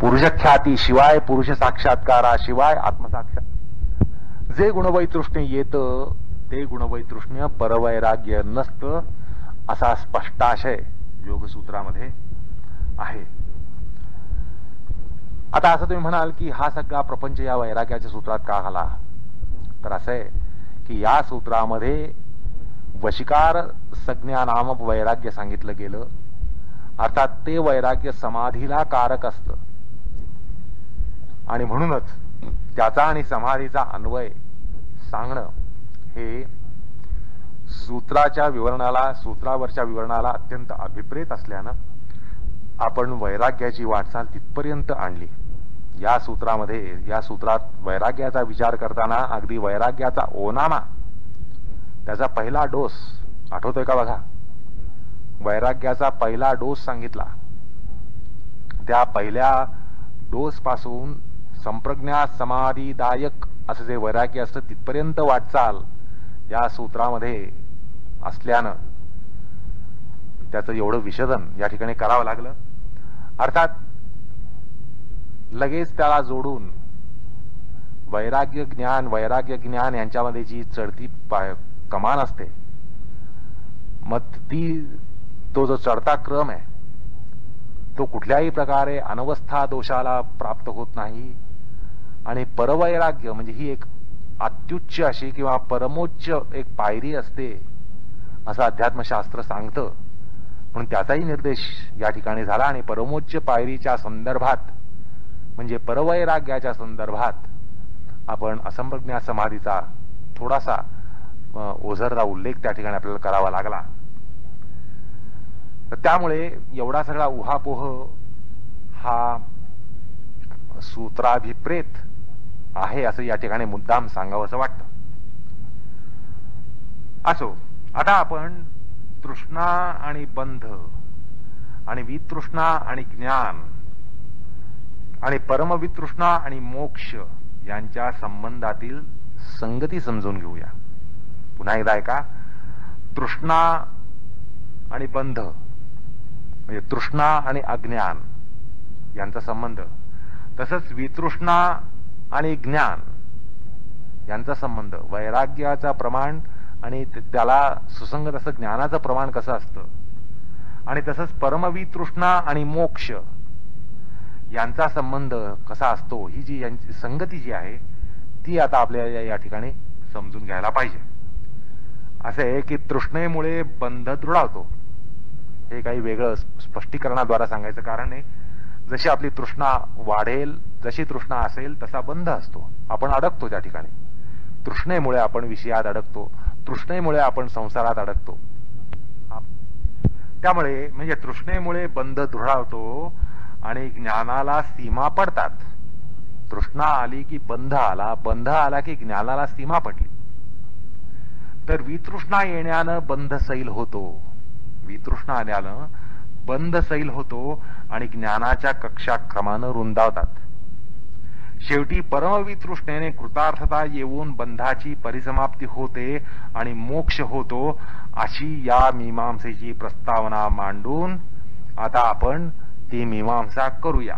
पुरुषख्याती शिवाय पुरुष साक्षात्काराशिवाय आत्मसाक्षात जे गुणवैतृष्ण्य येतं ते गुणवैतृष्ण्य परवैराग्य नसतं, असा स्पष्टाशय योगसूत्रामध्ये आहे. आता असं तुम्ही म्हणाल की हा सगळा प्रपंच या वैराग्याच्या सूत्रात का आला, तर असं आहे की या सूत्रामध्ये वशिकार संज्ञा नामक वैराग्य सांगितलं गेलं. अर्थात ते वैराग्य समाधीला कारक असतं आणि म्हणूनच त्याचा आणि समाधीचा अन्वय सांगणं हे सूत्रावरच्या विवरणाला अत्यंत अभिप्रेत असल्यानं आपण वैराग्याची वाटचाल तिथपर्यंत आणली. या सूत्रात वैराग्याचा विचार करताना अगदी वैराग्याचा ओनामा, त्याचा पहिला डोस आठवतोय का बघा. वैराग्याचा पहिला डोस सांगितला. त्या पहिल्या डोस पासून संप्रज्ञा समाधीदायक असं जे वैराग्य असतं तिथपर्यंत वाटचाल या सूत्रामध्ये असल्यानं त्याचं एवढं विशदन या ठिकाणी करावं लागलं. अर्थात लगेच त्याला जोडून वैराग्य ज्ञान यांच्यामध्ये जी चढती कमान असते, मग तो जो चढता क्रम आहे तो कुठल्याही प्रकारे अनवस्था दोषाला प्राप्त होत नाही. आणि परवैराग्य म्हणजे ही एक अत्युच्च अशी किंवा परमोच्च एक पायरी असते असं अध्यात्मशास्त्र सांगतं. म्हणून त्याचाही निर्देश या ठिकाणी झाला. आणि परमोच्च पायरीच्या संदर्भात म्हणजे परवैराग्याच्या संदर्भात आपण असंप्रज्ञा समाधीचा थोडासा ओझरदा उल्लेख त्या ठिकाणी आपल्याला करावा लागला. तर त्यामुळे एवढा सगळा उहापोह हा सूत्राभिप्रेत आहे असं या ठिकाणी मुद्दाम सांगावं असं वाटतं. असो, आता आपण तृष्णा आणि बंध आणि वितृष्णा आणि ज्ञान आणि परमवितृष्णा आणि मोक्ष यांच्या संबंधातील संगती समजून घेऊया. पुन्हा एकदा ऐका. तृष्णा आणि बंध म्हणजे तृष्णा आणि अज्ञान यांचा संबंध, तसंच वितृष्णा आणि ज्ञान यांचा संबंध, वैराग्याचा प्रमाण आणि त्याला सुसंगत असं ज्ञानाचं प्रमाण कसं असतं, आणि तसंच परमवितृष्णा आणि मोक्ष यांचा संबंध कसा असतो, ही जी यांची संगती जी आहे ती आता आपल्याला या ठिकाणी समजून घ्यायला पाहिजे. असे आहे की तृष्णेमुळे बंध दृढावतो. हे काही वेगळं स्पष्टीकरणाद्वारे सांगायचं कारण नाही. जशी आपली तृष्णा वाढेल, जशी तृष्णा असेल तसा बंध असतो. आपण अडकतो त्या ठिकाणी. तृष्णेमुळे आपण विषयात अडकतो, तृष्णेमुळे आपण संसारात अडकतो. त्यामुळे म्हणजे तृष्णेमुळे बंध दृढावतो आणि ज्ञानाला सीमा पडतात. तृष्णा आली की बंध आला, बंध आला की ज्ञानाला सीमा पडली. तर वितृष्णा येण्यानं बंध सैल होतो, वितृष्णा आल्यानं बंध सैल होतो आणि ज्ञानाच्या कक्षा क्रमानं रुंदावतात. शेवटी परमवितृष्णेने कृतार्थता येऊन बंधाची परिसमाप्ती होते आणि मोक्ष होतो, अशी या मीमांसेची प्रस्तावना मांडून आता आपण ती मीमांसा करूया.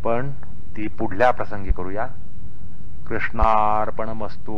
पण ती पुढल्या प्रसंगी करूया. कृष्णार्पणमस्तु.